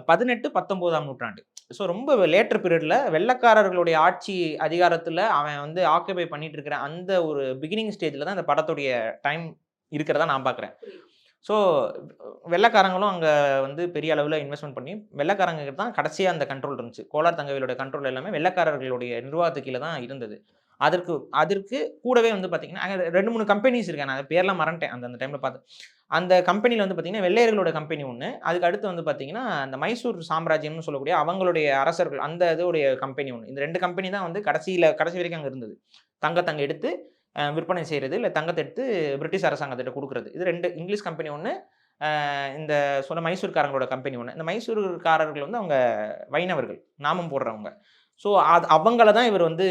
18, 19ஆம் நூற்றாண்டு. ஸோ ரொம்ப லேட்டர் பீரியட்ல வெள்ளைக்காரர்களுடைய ஆட்சி அதிகாரத்துல அவன் வந்து ஆக்குபை பண்ணிட்டு இருக்கிற அந்த ஒரு பிகினிங் ஸ்டேஜ்ல தான் இந்த படத்துடைய டைம் இருக்கிறதா நான் பார்க்குறேன். ஸோ வெள்ளைக்காரங்களும் அங்க வந்து பெரிய அளவுல இன்வெஸ்ட்மென்ட் பண்ணி வெள்ளைக்காரங்க தான் கடைசியா அந்த கண்ட்ரோல் இருந்துச்சு. கோலார் தங்கவேலோட கண்ட்ரோல் எல்லாமே வெள்ளைக்காரர்களுடைய நிர்வாகத்துக்கு கீழ தான் இருந்தது. அதற்கு அதற்கு கூடவே வந்து பார்த்தீங்கன்னா, அங்க 2, 3 கம்பெனிஸ் இருக்கு. நான் பேர்லாம் மறந்துட்டேன். அந்த டைம்ல பார்த்தேன். அந்த கம்பெனில வந்து பார்த்தீங்கன்னா, வெள்ளையர்களோட கம்பெனி ஒண்ணு. அதுக்கு அடுத்து வந்து பார்த்தீங்கன்னா, அந்த மைசூர் சாம்ராஜ்யம்னு சொல்லக்கூடிய அவங்களுடைய அரசர்கள் அந்த இதோடைய கம்பெனி ஒண்ணு. இந்த 2 கம்பெனி தான் வந்து கடைசி வரைக்கும் அங்க இருந்தது. தங்கத்த அங்க எடுத்து விற்பனை செய்றது, இல்ல தங்கத்த எடுத்து பிரிட்டிஷ் அரசாங்கத்திட்ட குடுக்குறது. இது 2 இங்கிலீஷ் கம்பெனி ஒண்ணு. இந்த சொன்ன மைசூர்காரங்களோட கம்பெனி ஒண்ணு. இந்த மைசூர்காரர்கள் வந்து அவங்க வைணவர்கள். நாமம் போடுறவங்க. ஸோ அது அவங்கள தான் இவர் வந்து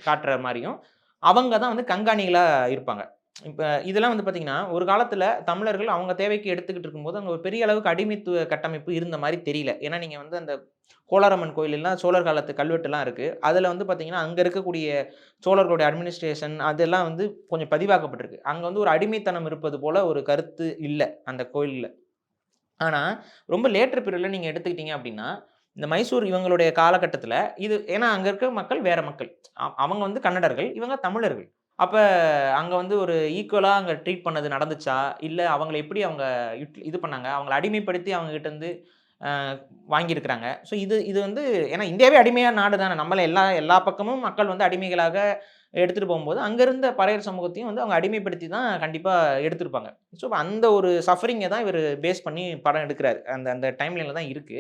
காட்டுற மாரியும், அவங்க தான் வந்து கண்காணிகளா இருப்பாங்க. இப்ப இதெல்லாம் வந்து பார்த்தீங்கன்னா, ஒரு காலத்தில தமிழர்கள் அவங்க தேவைக்கு எடுத்துக்கிட்டு இருக்கும்போது, அங்க ஒரு பெரிய அளவுக்கு அடிமைத்துவ கட்டமைப்பு இருந்த மாரி தெரியல. ஏன்னா, நீங்க வந்து அந்த கோலாரம்மன் கோயிலெல்லாம் சோழர் காலத்து கல்வெட்டுலாம் இருக்கு. அதில வந்து பார்த்தீங்கன்னா, அங்க இருக்கக்கூடிய சோழர்களுடைய அட்மினிஸ்ட்ரேஷன் அதெல்லாம் வந்து கொஞ்சம் பதிவாக்கப்பட்டிருக்கு. அங்க வந்து ஒரு அடிமைத்தனம் இருப்பது போல ஒரு கருத்து இல்ல, அந்த கோயில்ல. ஆனா, ரொம்ப லேட்டர் பீரியட்ல நீங்க எடுத்துக்கிட்டீங்க அப்டின்னா, இந்த மைசூர் இவங்களுடைய காலகட்டத்தில இது ஏன்னா அங்க இருக்க மக்கள் வேற மக்கள். அவங்க வந்து கன்னடர்கள், இவங்க தமிழர்கள். அப்ப அங்க வந்து ஒரு ஈக்குவலா அங்க ட்ரீட் பண்ணது நடந்துச்சா? இல்ல அவங்கள எப்படி அவங்க இது பண்ணாங்க? அவங்கள அடிமைப்படுத்தி அவங்க கிட்ட இருந்து அ வாங்கியிருக்கிறாங்க. ஸோ இது இது வந்து ஏன்னா இந்தியாவே அடிமையான நாடு தானே. நம்மள எல்லா பக்கமும் மக்கள் வந்து அடிமைகளாக எடுத்துட்டு போகும்போது, அங்க இருந்த பறையர் சமூகத்தையும் வந்து அவங்க அடிமைப்படுத்தி தான் கண்டிப்பா எடுத்திருப்பாங்க. ஸோ அந்த ஒரு சஃபரிங்க தான் இவரு பேஸ் பண்ணி படம் எடுக்கிறாரு. அந்த அந்த டைம்லைன்ல தான் இருக்கு.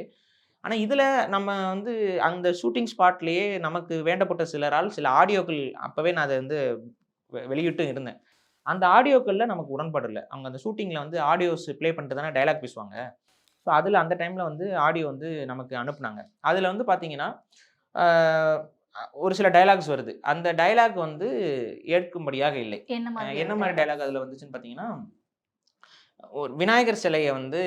ஆனா, இதுல நம்ம வந்து அந்த ஷூட்டிங் ஸ்பாட்லயே நமக்கு வேண்டப்பட்ட சிலரால் சில ஆடியோக்கள் அப்பவே நான் அத வந்து வெளியிட்டும் இருந்தேன். அந்த ஆடியோக்கள்ல நமக்கு உடன்பாடு இல்ல. அவங்க அந்த ஷூட்டிங்ல வந்து ஆடியோஸ் ப்ளே பண்ணிட்டு தானே டயலாக் பேசுவாங்க. ஸோ, அதுல அந்த டைம்ல வந்து ஆடியோ வந்து நமக்கு அனுப்புனாங்க. அதுல வந்து பார்த்தீங்கன்னா, ஆ ஒரு சில டயலாக்ஸ் வருது. அந்த டயலாக் வந்து ஏற்கும்படியாக இல்லை. என்ன என்ன மாதிரியான மாரி டயலாக் அதுல வந்துச்சுன்னு பார்த்தீங்கன்னா, ஒரு விநாயகர் சிலைய வந்து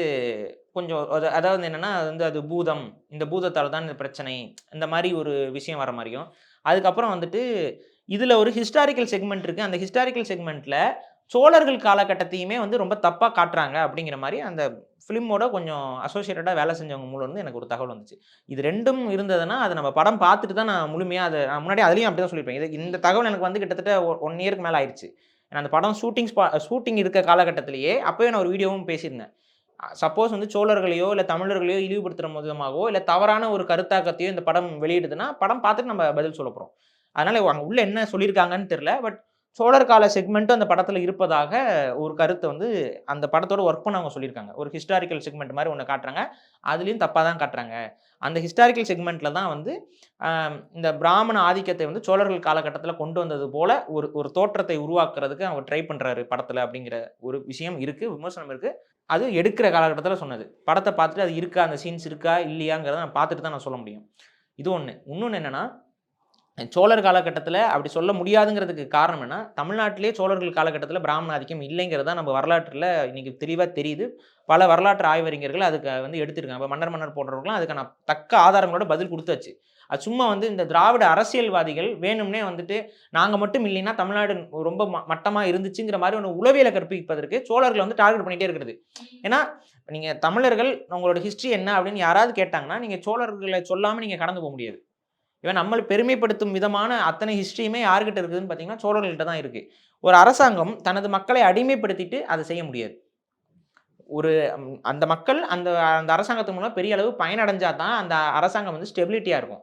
கொஞ்சம் அதாவது என்னன்னா, அது வந்து அது பூதம். இந்த பூதத்தால தான் இந்த பிரச்சனை. இந்த மாரி ஒரு விஷயம் வர மாரியும். அதுக்கப்புறம் வந்துட்டு, இதுல ஒரு ஹிஸ்டாரிக்கல் செக்மென்ட் இருக்கு. அந்த ஹிஸ்டாரிக்கல் செக்மென்ட்ல சோழர்கள் காலகட்டத்தையுமே வந்து ரொம்ப தப்பா காட்டுறாங்க அப்படிங்கிற மாரி அந்த ஃபிலிமோட கொஞ்சம் அசோசியேட்டடா வேலை செஞ்சவங்க மூலம் இருந்து எனக்கு ஒரு தகவல் வந்துச்சு. இது 2ம் இருந்ததுன்னா, அத நம்ம படம் பார்த்துட்டு தான் நான் முழுமையா நான் முன்னாடி அதிலயும் அப்படிதான் சொல்லியிருப்பேன். இந்த தகவல் எனக்கு வந்து கிட்டத்தட்ட 1 இயர்க்கு மேல ஆயிருச்சு. ஏன்னா அந்த படம் ஷூட்டிங் இருக்க காலகட்டத்திலேயே அப்பவே நான் ஒரு வீடியோவும் பேசியிருந்தேன். சப்போஸ் வந்து சோழர்களையோ, இல்ல தமிழர்களையோ இழிவுபடுத்துற விதமாகவோ, இல்ல தவறான ஒரு கருத்தாக்கத்தையோ இந்த படம் வெளியிடுதுன்னா, படம் பார்த்துட்டு நம்ம பதில் சொல்லப் போறோம். அதனால அங்க உள்ள என்ன சொல்லியிருக்காங்கன்னு தெரியல. பட் சோழர் கால செக்மென்ட்டும் அந்த படத்துல இருப்பதாக ஒரு கருத்த வந்து அந்த படத்தோட ஒர்க் பண்ணவங்க சொல்லியிருக்காங்க. ஒரு ஹிஸ்டாரிக்கல் செக்மென்ட் மாரி ஒண்ணு காட்டுறாங்க. அதுலயும் தப்பா தான் காட்டுறாங்க. அந்த ஹிஸ்டாரிக்கல் செக்மென்ட்ல தான் வந்து இந்த பிராமண ஆதிக்கத்தை வந்து சோழர்கள் காலகட்டத்தில கொண்டு வந்தது போல ஒரு ஒரு தோற்றத்தை உருவாக்குறதுக்கு அவர் ட்ரை பண்றாரு படத்துல அப்படிங்கிற ஒரு விஷயம் இருக்கு. விமர்சனம் இருக்கு. அது எடுக்கிற காலகட்டத்தில சொன்னது. படத்த பார்த்துட்டு அது இருக்கா, அந்த சீன்ஸ் இருக்கா, இல்லையாங்கிறத நான் பார்த்துட்டு தான் நான் சொல்ல முடியும். இது ஒண்ணு. இன்னொன்னு என்னன்னா, சோழர் காலகட்டத்தில அப்படி சொல்ல முடியாதுங்கிறதுக்கு காரணம் என்ன, தமிழ்நாட்டிலேயே சோழர்கள் காலகட்டத்தில பிராமண ஆதிக்கம் இல்லைங்கிறது தான் நம்ம வரலாற்றில இன்னைக்கு தெளிவா தெரியுது. பல வரலாற்று ஆய்வறிஞர்கள் அதுக்கு வந்து எடுத்திருக்காங்க. இப்ப மன்னர் போன்றவர்கள்லாம் அதுக்கான தக்க ஆதாரங்களோட பதில் குடுத்தாச்சு. அது சும்மா வந்து இந்த திராவிட அரசியல்வாதிகள் வேணும்னே வந்துட்டு, நாங்க மட்டும் இல்லைன்னா தமிழ்நாடு ரொம்ப மட்டமா இருந்துச்சுங்கிற மாரி ஒண்ணு உளவியல கற்பிப்பதற்கு சோழர்கள வந்து டார்கெட் பண்ணிட்டே இருக்கிறது. ஏன்னா, நீங்க தமிழர்கள் உங்களோட ஹிஸ்டரி என்ன அப்படின்னு யாராவது கேட்டாங்கன்னா, நீங்க சோழர்கள சொல்லாம நீங்க கடந்து போக முடியாது. இவன் நம்மள பெருமைப்படுத்தும் விதமான அத்தனை ஹிஸ்டரியுமே யார்கிட்ட இருக்குதுன்னு பார்த்தீங்கன்னா, சோழர்கள்ட்ட தான் இருக்கு. ஒரு அரசாங்கம் தனது மக்களை அடிமைப்படுத்திட்டு அத செய்ய முடியாது. ஒரு அந்த மக்கள் அந்த அந்த அரசாங்கத்து மூலம் பெரிய அளவு பயனடைஞ்சா தான் அந்த அரசாங்கம் வந்து ஸ்டெபிலிட்டியா இருக்கும்.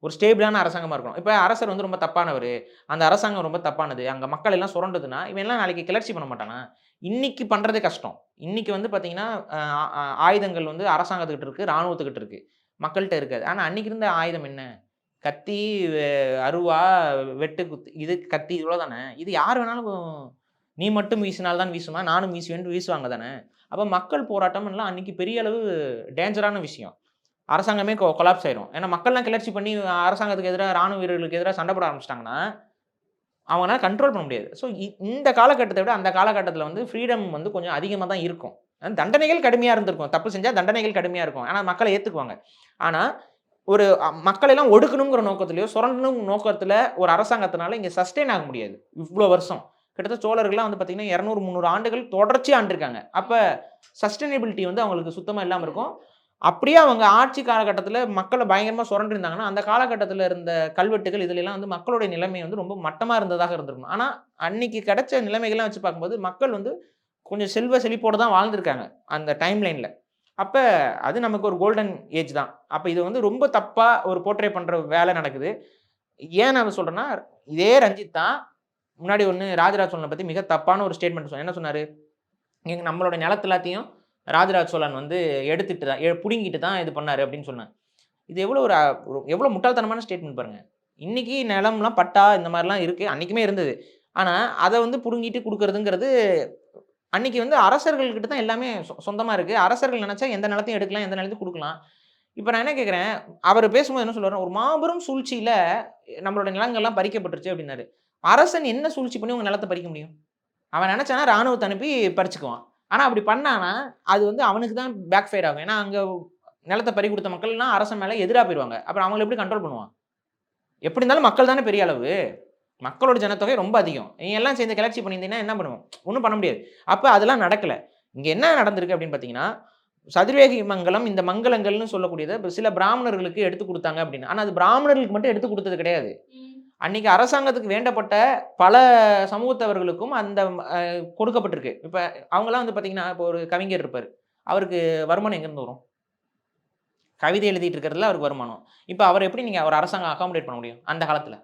ஒரு ஸ்டேபிளான அரசாங்கமா இருக்கணும். இப்ப அரசர் வந்து ரொம்ப தப்பானவரு. அந்த அரசாங்கம் ரொம்ப தப்பானது. அங்க மக்கள் எல்லாம் சுரண்டுதுன்னா, இவன் எல்லாம் நாளைக்கு கிளர்ச்சி பண்ண மாட்டானா? இன்னைக்கு பண்ணுறதே கஷ்டம். இன்னைக்கு வந்து பார்த்தீங்கன்னா, ஆயுதங்கள் வந்து அரசாங்கத்துக்கிட்ட இருக்குது, இராணுவத்துக்கிட்ட இருக்குது, மக்கள்கிட்ட இருக்காது. ஆனால் அன்னைக்கு இருந்த ஆயுதம் என்ன? கத்தி, அருவா, வெட்டு குத்து, இது கத்தி இவ்வளோ தானே. இது யார் வேணாலும் நீ மட்டும் வீசினால் தான் வீசுமா, நானும் வீசுவேன்ட்டு வீசுவாங்க தானே. அப்போ மக்கள் போராட்டம்லாம் அன்னைக்கு பெரிய அளவு டேஞ்சரான விஷயம். அரசாங்கமே கொலாப்ஸ் ஆயிரும். ஏன்னா மக்கள்லாம் கிளர்ச்சி பண்ணி அரசாங்கத்துக்கு எதிராக, ராணுவ வீரர்களுக்கு எதிராக சண்டை போட ஆரம்பிச்சிட்டாங்கன்னா அவங்களால கண்ட்ரோல் பண்ண முடியாது. ஸோ இந்த காலகட்டத்தை விட அந்த காலகட்டத்தில வந்து ஃப்ரீடம் வந்து கொஞ்சம் அதிகமா தான் இருக்கும். தண்டனைகள் கடுமையா இருந்திருக்கும். தப்பு செஞ்சா தண்டனைகள் கடுமையா இருக்கும். ஆனா மக்கள் ஏத்துக்குவாங்க. ஆனா ஒரு மக்கள் எல்லாம் ஒடுக்கணுங்கிற நோக்கத்திலயோ, சுரண்டணும் நோக்கத்தில ஒரு அரசாங்கத்தினால இங்க சஸ்டெயின் ஆக முடியாது. இவ்ளோ வருஷம். கிட்டத்தட்ட சோழர்கள்லாம் வந்து பார்த்தீங்கன்னா 200, 300 ஆண்டுகள் தொடர்ச்சியா ஆண்டிருக்காங்க. அப்ப சஸ்டெய்னபிலிட்டி வந்து அவங்களுக்கு சுத்தமா இல்லாம இருக்கும். அப்படியே அவங்க ஆட்சி காலகட்டத்தில மக்கள பயங்கரமா சுரண்டிருந்தாங்கன்னா, அந்த காலகட்டத்தில இருந்த கல்வெட்டுகள் இதுலலாம் வந்து மக்களுடைய நிலைமை வந்து ரொம்ப மட்டமா இருந்ததாக இருந்திருக்கும். ஆனா, அன்னைக்கு கிடைச்ச நிலைமைகள்லாம் வச்சு பார்க்கும்போது, மக்கள் வந்து கொஞ்சம் செல்வ செழிப்போட தான் வாழ்ந்திருக்காங்க, அந்த டைம் லைன்ல. அப்ப அது நமக்கு ஒரு கோல்டன் ஏஜ் தான். அப்ப இது வந்து ரொம்ப தப்பா ஒரு போர்ட்ரே பண்ற வேலை நடக்குது. ஏன் நான் அத சொல்றேன்னா, இதே ரஞ்சித் தான் முன்னாடி ஒண்ணு ராஜராஜ சோழன பத்தி மிக தப்பான ஒரு ஸ்டேட்மெண்ட் சொன்னாரு. என்ன சொன்னாரு? நம்மளோட நிலத்த எல்லாத்தையும் ராஜராஜ சோழன் வந்து எடுத்துட்டு தான் புடுங்கிட்டு தான் இது பண்ணாரு அப்படின்னு சொன்னாங்க. இது எவ்வளோ எவ்வளோ முட்டாள்தனமான ஸ்டேட்மெண்ட் பாருங்க. இன்னைக்கு நிலம்லாம் பட்டா இந்த மாதிரிலாம் இருக்கு. அன்னைக்குமே இருந்தது. ஆனா அத வந்து புடுங்கிட்டு குடுக்குறதுங்கிறது அன்னைக்கு வந்து அரசர்கள் கிட்ட தான் எல்லாமே சொந்தமா இருக்கு. அரசர்கள் நினைச்சா எந்த நிலத்தையும் எடுக்கலாம், எந்த நிலத்தையும் குடுக்கலாம். இப்ப நான் என்ன கேட்கிறேன், அவரு பேசும்போது என்ன சொல்றாரு, ஒரு மாபெரும் சூழ்ச்சியில நம்மளோட நிலங்கள்லாம் பறிக்கப்பட்டுருச்சு அப்படின்னாரு. அரசன் என்ன சூழ்ச்சி பண்ணி உங்க நிலத்த பறிக்க முடியும்? அவன் நினைச்சானா ராணுவத்த அனுப்பி பறிச்சுக்குவான். ஆனா அப்படி பண்ணானா, அது வந்து அவனுக்கு தான் பேக் ஃபயர் ஆகும். ஏன்னா, அங்க நிலத்த பறி குடுத்த மக்கள்லாம் அரசன் மேல எதிரா போயிருவாங்க. அப்புறம் அவங்கள எப்படி கண்ட்ரோல் பண்ணுவான்? எப்படி இருந்தாலும் மக்கள் தானே பெரிய அளவு. மக்களோட ஜனத்தொகை ரொம்ப அதிகம். நீங்க எல்லாம் சேர்ந்து கிளர்ச்சி பண்ணியிருந்தீங்கன்னா என்ன பண்ணுவோம்? ஒண்ணும் பண்ண முடியாது. அப்ப அதெல்லாம் நடக்கல. இங்க என்ன நடந்திருக்கு அப்படின்னு பார்த்தீங்கன்னா, சதுர்வேகி மங்கலம், இந்த மங்கலங்கள்னு சொல்லக்கூடியத சில பிராமணர்களுக்கு எடுத்து குடுத்தாங்க அப்படின்னு. ஆனா அது பிராமணர்களுக்கு மட்டும் எடுத்து குடுத்தது கிடையாது. அன்னைக்கு அரசாங்கத்துக்கு வேண்டப்பட்ட பல சமூகத்தவர்களுக்கும் அந்த கொடுக்கப்பட்டிருக்கு. இப்ப அவங்கலாம் வந்து பார்த்தீங்கன்னா, இப்போ ஒரு கவிஞர் இருப்பாரு. அவருக்கு வருமானம் எங்கேருந்து வரும்? கவிதை எழுதிட்டு இருக்கிறதுல அவருக்கு வருமானம். இப்ப அவர எப்படி நீங்க ஒரு அரசாங்கம் அகாமடேட் பண்ண முடியும்? அந்த காலத்துல.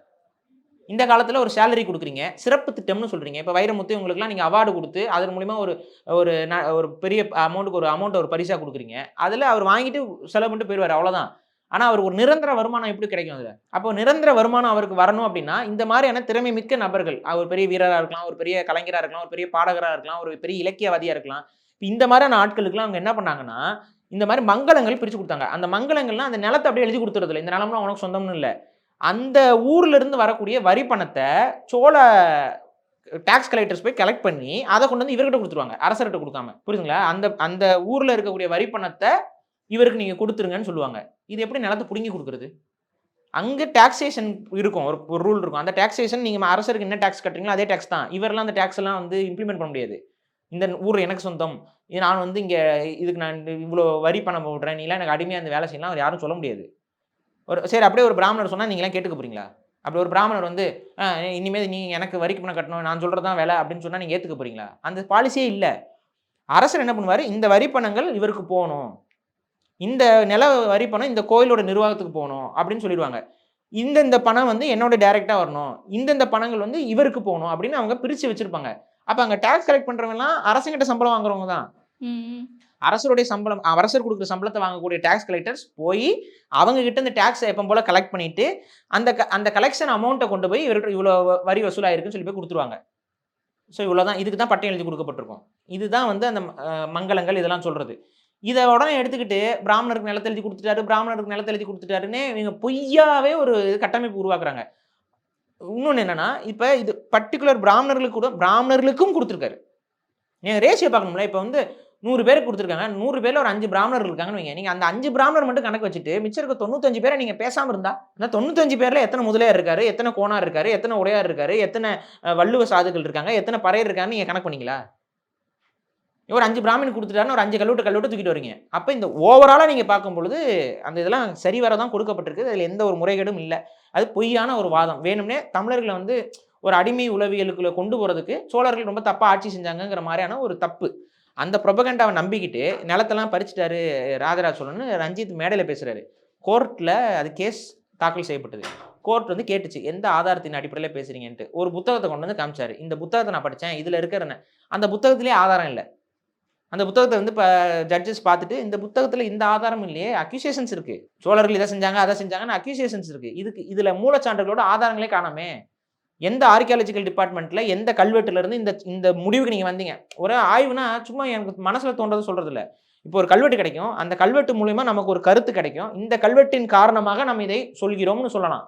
இந்த காலத்துல ஒரு சேலரி குடுக்குறீங்க. சிறப்பு திட்டம்னு சொல்றீங்க. இப்ப வைரமுத்து இவங்களுக்கெல்லாம் நீங்க அவார்டு குடுத்து, அதன் மூலியமா ஒரு ஒரு ஒரு பெரிய அமௌண்ட் ஒரு பரிசா குடுக்குறீங்க. அதுல அவர் வாங்கிட்டு செலவு பண்ணிட்டு போயிருவாரு. அவ்வளோதான். ஆனா, அவருக்கு ஒரு நிரந்தர வருமானம் எப்படி கிடைக்கும் அதுல? அப்போ நிரந்தர வருமானம் அவருக்கு வரணும் அப்படின்னா, இந்த மாதிரியான திறமை மிக்க நபர்கள், அவர் பெரிய வீரரா இருக்கலாம், ஒரு பெரிய கலைஞரா இருக்கலாம், ஒரு பெரிய பாடகரா இருக்கலாம், ஒரு பெரிய இலக்கியவாதியா இருக்கலாம். இந்த மாதிரியான ஆட்களுக்குலாம் அவங்க என்ன பண்ணாங்கன்னா, இந்த மாதிரி மங்கலங்கள் பிரிச்சு குடுத்தாங்க. அந்த மங்கலங்கள்லாம் அந்த நிலத்த அப்படியே எழுதி குடுத்துறதில்ல. இந்த நிலம்லாம் உனக்கு சொந்தம்னு இல்ல. அந்த ஊர்ல இருந்து வரக்கூடிய வரி பணத்த சோழ டாக்ஸ் கலெக்டர்ஸ் போய் கலெக்ட் பண்ணி, அத கொண்டு வந்து இவர்கிட்ட குடுத்துருவாங்க. அரசர்கிட்ட குடுக்காம. புரியுதுங்களா? அந்த அந்த ஊர்ல இருக்கக்கூடிய வரி பணத்த இவருக்கு நீங்க குடுத்துருங்கன்னு சொல்லுவாங்க. இது எப்படி நிலத்த புடுங்கி குடுக்குறது? அங்க டாக்ஸேஷன் இருக்கும். ஒரு ரூல் இருக்கும். அந்த டாக்ஸேஷன் நீங்க அரசருக்கு என்ன டாக்ஸ் கட்டுறீங்களோ அதே டாக்ஸ் தான். இவரெல்லாம் அந்த டாக்ஸ் எல்லாம் வந்து இம்ப்ளிமெண்ட் பண்ண முடியாது. இந்த ஊர் எனக்கு சொந்தம். நான் வந்து இங்க இதுக்கு நான் இவ்ளோ வரி பணம் போடுறேன். நீலாம் எனக்கு அடிமையா இருந்து வேலை செய்யலாம் யாரும் சொல்ல முடியாது. சரி அப்படியே ஒரு பிராமணர் சொன்னா நீங்கலாம் கேட்டுக்க போறீங்களா? அப்படி ஒரு பிராமணர் வந்து இனிமேல் நீ எனக்கு வரி பணம் கட்டணும். நான் சொல்றது தான் வேலை அப்படின்னு சொன்னா நீங்க ஏத்துக்க போறீங்களா? அந்த பாலிசியே இல்ல. அரசர் என்ன பண்ணுவாரு? இந்த வரி பணங்கள் இவருக்கு போணும். இந்த நில வரி பணம் இந்த கோயிலோட நிர்வாகத்துக்கு போகணும் அப்படின்னு சொல்லிடுவாங்க. இந்த பணம் வந்து என்னோட டைரக்டா வரணும். இந்த பணங்கள் வந்து இவருக்கு போகணும் அப்படின்னு அவங்க பிரிச்சு வச்சிருப்பாங்க. அப்ப அங்க டாக்ஸ் கலெக்ட் பண்றவங்கலாம் அரசங்கிட்ட சம்பளம் வாங்குறவங்க தான். அரசருடைய சம்பளம், அரசர் கொடுக்குற சம்பளத்தை வாங்கக்கூடிய டாக்ஸ் கலெக்டர்ஸ் போய் அவங்க கிட்ட இந்த டாக்ஸ் எப்போ போல கலெக்ட் பண்ணிட்டு அந்த கலெக்ஷன் அமௌண்ட்டை கொண்டு போய் இவருக்கு இவ்வளோ வரி வசூலாயிருக்குன்னு சொல்லி போய் கொடுத்துருவாங்க. ஸோ இவ்வளோதான். இதுக்கு தான் பட்டம் எழுதி கொடுக்கப்பட்டிருக்கும். இதுதான் வந்து அந்த மங்கலங்கள் இதெல்லாம் சொல்றது. இதை உடனே எடுத்துக்கிட்டு பிராமணருக்கு நிலத்தை எழுதி கொடுத்துட்டாரு, பிராமணருக்கு நிலத்தை எழுதி கொடுத்துட்டாருன்னு இவங்க பொய்யாவே ஒரு கட்டமைப்பு உருவாக்குறாங்க. இன்னொன்று என்னன்னா, இப்போ இது பர்டிகுலர் பிராமணர்களுக்கும் கொடுத்துருக்காரு. நீங்க ரேஷியோ பார்க்கணும்ல. இப்போ வந்து 100 பேருக்கு கொடுத்துருக்காங்க. 100 பேர்ல ஒரு 5 பிராமணர்கள் இருக்காங்கன்னு வைங்க. நீங்க அந்த 5 பிராமணர் மட்டும் கணக்கு வச்சுட்டு மிச்சம் இருக்க 95 பேரை நீங்க பேசாம இருந்தா, அந்த 95 பேர்ல எத்தனை முதலியார் இருக்காரு, எத்தனை கோனார் இருக்காரு, எத்தனை உடையார் இருக்காரு, எத்தனை வள்ளுவ சாதுகள் இருக்காங்க, எத்தனை பறையர் இருக்காங்கன்னு நீங்க கணக்கு பண்ணீங்களா? ஒரு 5 பிராமின் கொடுத்துட்டாருன்னு ஒரு 5 கல்வெட்டு தூக்கிட்டு வரீங்க. அப்ப இந்த ஓவராலா நீங்க பார்க்கும் பொழுது அந்த இதெல்லாம் சரிவர தான் கொடுக்கப்பட்டிருக்கு. அதுல எந்த ஒரு முறைகேடும் இல்ல. அது பொய்யான ஒரு வாதம். வேணும்னே தமிழர்களை வந்து ஒரு அடிமை உளவியலுக்குள்ள கொண்டு போறதுக்கு சோழர்கள் ரொம்ப தப்பா ஆட்சி செஞ்சாங்கங்கிற மாதிரியான ஒரு தப்பு. அந்த ப்ரொபகண்டாவை நம்பிக்கிட்டு நிலத்தெல்லாம் பறிச்சுட்டாரு ராஜராஜ சோழன் ரஞ்சித் மேடையில பேசுறாரு. கோர்ட்ல அது கேஸ் தாக்கல் செய்யப்பட்டது. கோர்ட் வந்து கேட்டுச்சு எந்த ஆதாரத்தின் அடிப்படையில் பேசுறீங்கன்ட்டு. ஒரு புத்தகத்தை கொண்டு வந்து காமிச்சாரு. இந்த புத்தகத்தை நான் படித்தேன், இதில் இருக்கிற அந்த புத்தகத்திலே ஆதாரம் இல்லை. அந்த புத்தகத்தை வந்து இப்போ ஜட்ஜஸ் பார்த்துட்டு இந்த புத்தகத்தில் இந்த ஆதாரம் இல்லையே, அக்யூசேஷன்ஸ் இருக்கு, சோழர்கள் இதை செஞ்சாங்க அதை செஞ்சாங்கன்னு அக்யூசேஷன்ஸ் இருக்கு. இதில் மூலச்சான்றுகளோட ஆதாரங்களே காணாமே. எந்த ஆர்கியாலஜிக்கல் டிபார்ட்மெண்ட்ல எந்த கல்வெட்டுல இருந்து இந்த இந்த முடிவுக்கு நீங்க வந்தீங்க? ஒரு ஆய்வுனா சும்மா எனக்கு மனசுல தோன்றது சொல்றது இல்ல. இப்போ ஒரு கல்வெட்டு கிடைக்கும், அந்த கல்வெட்டு மூலியமா நமக்கு ஒரு கருத்து கிடைக்கும். இந்த கல்வெட்டின் காரணமாக நம்ம இதை சொல்கிறோம்னு சொல்லலாம்.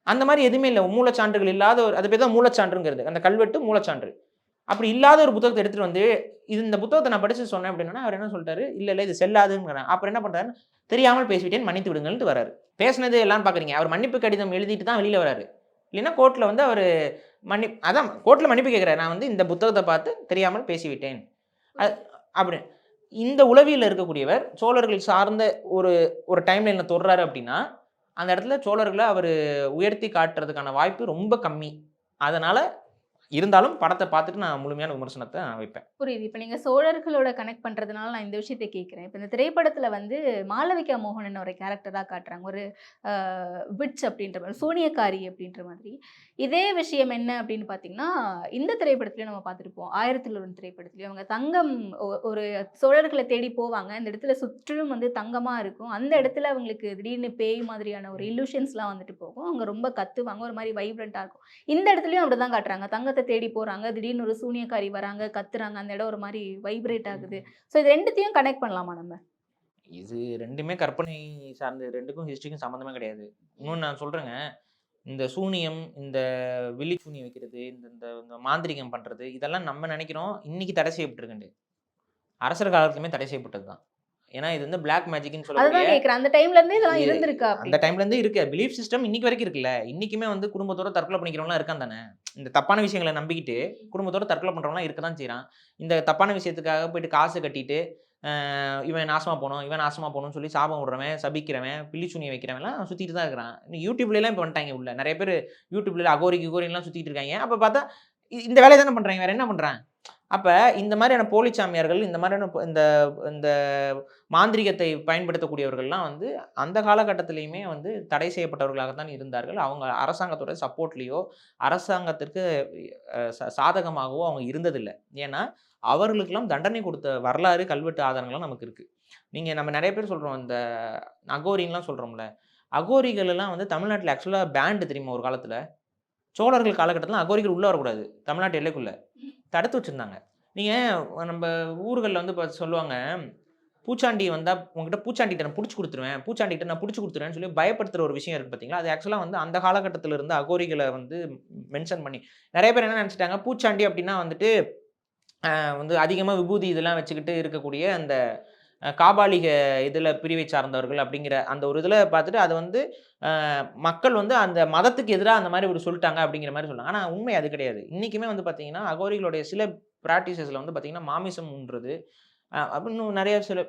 அந்த மாதிரி எதுவுமே இல்லை. மூலச்சான்றுகள் இல்லாத ஒரு அது பேர் தான் மூலச்சான்றுங்கிறது. அந்த கல்வெட்டு மூலச்சான்று. அப்படி இல்லாத ஒரு புத்தகத்தை எடுத்துட்டு வந்து இந்த புத்தகத்தை நான் படிச்சு சொன்னேன் அப்படின்னா அவர் என்ன சொல்லிட்டாரு, இல்ல இது செல்லாதுங்கிறாங்க. அப்புறம் என்ன பண்றாரு, தெரியாமல் பேசிவிட்டேன் மன்னித்து விடுங்கள்னு வராரு. பேசினது எல்லாம் பாக்குறீங்க, அவர் மன்னிப்பு கடிதம் எழுதிட்டு தான் வெளியில வராரு. இல்லைன்னா கோர்ட்டில் வந்து அவர் அதான் கோர்ட்டில் மன்னிப்பு கேட்குறாரு, நான் வந்து இந்த புத்தகத்தை பார்த்து தெரியாமல் பேசிவிட்டேன் அப்படி. இந்த உளவியலில் இருக்கக்கூடியவர் சோழர்கள் சார்ந்த ஒரு ஒரு டைம்லைனில் தொடுறாரு அப்படின்னா அந்த இடத்துல சோழர்களை அவர் உயர்த்தி காட்டுறதுக்கான வாய்ப்பு ரொம்ப கம்மி. அதனால் இருந்தாலும் படத்தை பார்த்துட்டு நான் முழுமையான விமர்சனத்தை நான் வைப்பேன். புரியுது. இப்போ நீங்கள் சோழர்களோட கனெக்ட் பண்ணுறதுனால நான் இந்த விஷயத்தை கேட்குறேன். இப்போ இந்த திரைப்படத்தில் வந்து மாளவிகா மோகனன் ஒரு கேரக்டராக காட்டுறாங்க, ஒரு விட்ச் அப்படின்ற மாதிரி, சூனியக்காரி அப்படின்ற மாதிரி. இதே விஷயம் என்ன அப்படின்னு பார்த்தீங்கன்னா இந்த திரைப்படத்துலையும் நம்ம பார்த்துருப்போம். 1001 திரைப்படத்துலையும் அவங்க தங்கம் ஒரு சோழர்களை தேடி போவாங்க. இந்த இடத்துல சுற்றிலும் வந்து தங்கமாக இருக்கும். அந்த இடத்துல அவங்களுக்கு திடீர்னு பேய் மாதிரியான ஒரு இல்லூஷன்ஸ்லாம் வந்துட்டு போகும். அவங்க ரொம்ப கத்துவாங்க, ஒரு மாதிரி வைப்ரண்ட்டாக இருக்கும். இந்த இடத்துலையும் அப்படி தான் காட்டுறாங்க. தங்கத்தை தேடி போறாங்க, திடீர்னு ஒரு சூனியக்காரி வராங்க, கத்துறாங்க, அந்த இடம் ஒரு மாதிரி வைப்ரேட் ஆகுது. ஸோ இது ரெண்டுத்தையும் கனெக்ட் பண்ணலாமா நம்ம? இது ரெண்டுமே கற்பனை சார்ந்த, ரெண்டுக்கும் ஹிஸ்ட்ரிக்கும் சம்மந்தமே கிடையாது. இன்னொன்று நான் சொல்கிறேங்க, இந்த சூனியம், இந்த விழி சூனியம் வைக்கிறது, இந்த இந்த மாந்திரிகம் பண்ணுறது, இதெல்லாம் நம்ம நினைக்கிறோம் இன்னைக்கு தடை செய்யப்பட்டிருக்குண்டு. அரசர் காலத்துலையுமே தடை செய்யப்பட்டது தான். ஏன்னா இது வந்து பிளாக் மேஜிக்னு அதுதான் சொல்லக்கூடிய கேட்குறேன். அந்த டைம்ல இருந்தே இதெல்லாம் இருந்திருக்கா? அந்த டைம்ல இருந்தே இருக்கு. பிலீஃப் சிஸ்டம் இன்னைக்கு வரைக்கும் இருக்குல்ல. இன்னைக்குமே வந்து குடும்பத்தோட தற்கொலை பண்ணிக்கிறவங்களாம் இருக்கான் தானே. இந்த தப்பான விஷயங்களை நம்பிக்கிட்டு குடும்பத்தோட தற்கொலை பண்றவங்களாம் இருக்க தான் செய்றான். இந்த தப்பான விஷயத்துக்காக போயிட்டு காசு கட்டிட்டு இவன் நாசமா போகணும், இவன் நாசமா போகணும்னு சொல்லி சாபம் விடுறவன், சபிக்கிறவன், பில்லிசூனியை வைக்கிறவன்லாம் சுத்திட்டு தான் இருக்கிறான். யூடியூப்லாம் இப்போ வந்துட்டாங்க உள்ள. நிறைய பேர் யூடியூப்ல அகோரிலாம் சுத்திட்டு இருக்காங்க. அப்ப பார்த்தா இந்த வேலையை தானே பண்றாங்க, வேற என்ன பண்றான்? அப்ப இந்த மாதிரியான போலிச்சாமியார்கள், இந்த மாதிரியான இந்த இந்த மாந்திரிகத்தை பயன்படுத்தக்கூடியவர்கள்லாம் வந்து அந்த காலகட்டத்திலையுமே வந்து தடை செய்யப்பட்டவர்களாகத்தான் இருந்தார்கள். அவங்க அரசாங்கத்தோட சப்போர்ட்லேயோ அரசாங்கத்திற்கு சாதகமாகவோ அவங்க இருந்ததில்லை. ஏன்னா அவர்களுக்கெல்லாம் தண்டனை கொடுத்த வரலாறு, கல்வெட்டு ஆதாரங்கள்லாம் நமக்கு இருக்குது. நம்ம நிறைய பேர் சொல்கிறோம், இந்த அகோரின்லாம் சொல்கிறோம்ல, அகோரிகள் எல்லாம் வந்து தமிழ்நாட்டில் ஆக்சுவலாக பேண்டு தெரியுமா? ஒரு காலத்தில் சோழர்கள் காலகட்டத்தில் அகோரிகள் உள்ளே வரக்கூடாது, தமிழ்நாட்டு எல்லைக்குள்ளே தடுத்து வச்சுருந்தாங்க. நீங்கள் நம்ம ஊர்களில் வந்து இப்போ சொல்லுவாங்க, பூச்சாண்டி வந்தால் உங்ககிட்ட பூச்சாண்டிகிட்ட நான் பிடிச்சி கொடுத்துருவேன், பூச்சாண்டிகிட்ட நான் பிடிச்சி கொடுத்துருவேன்னு சொல்லி பயப்படுத்துகிற ஒரு விஷயம் இருக்குது பார்த்தீங்களா? அது ஆக்சுவலாக வந்து அந்த காலகட்டத்தில் இருந்து அகோரிகளை வந்து மென்ஷன் பண்ணி நிறைய பேர் என்ன நினச்சிட்டாங்க, பூச்சாண்டி அப்படின்னா வந்துட்டு வந்து அதிகமாக விபூதி இதெல்லாம் வச்சுக்கிட்டு இருக்கக்கூடிய அந்த காபாலிக இதில் பிரிவை சார்ந்தவர்கள் அப்படிங்கிற அந்த ஒரு இதில் பார்த்துட்டு அதை வந்து மக்கள் வந்து அந்த மதத்துக்கு எதிராக அந்த மாதிரி ஒரு சொல்லிட்டாங்க அப்படிங்கிற மாதிரி சொன்னாங்க. ஆனால் உண்மை அது கிடையாது. இன்றைக்குமே வந்து பார்த்தீங்கன்னா அகோரிகளுடைய சில ப்ராக்டிசஸில் வந்து பார்த்தீங்கன்னா மாமிசம்ன்றது இன்னும் நிறைய சில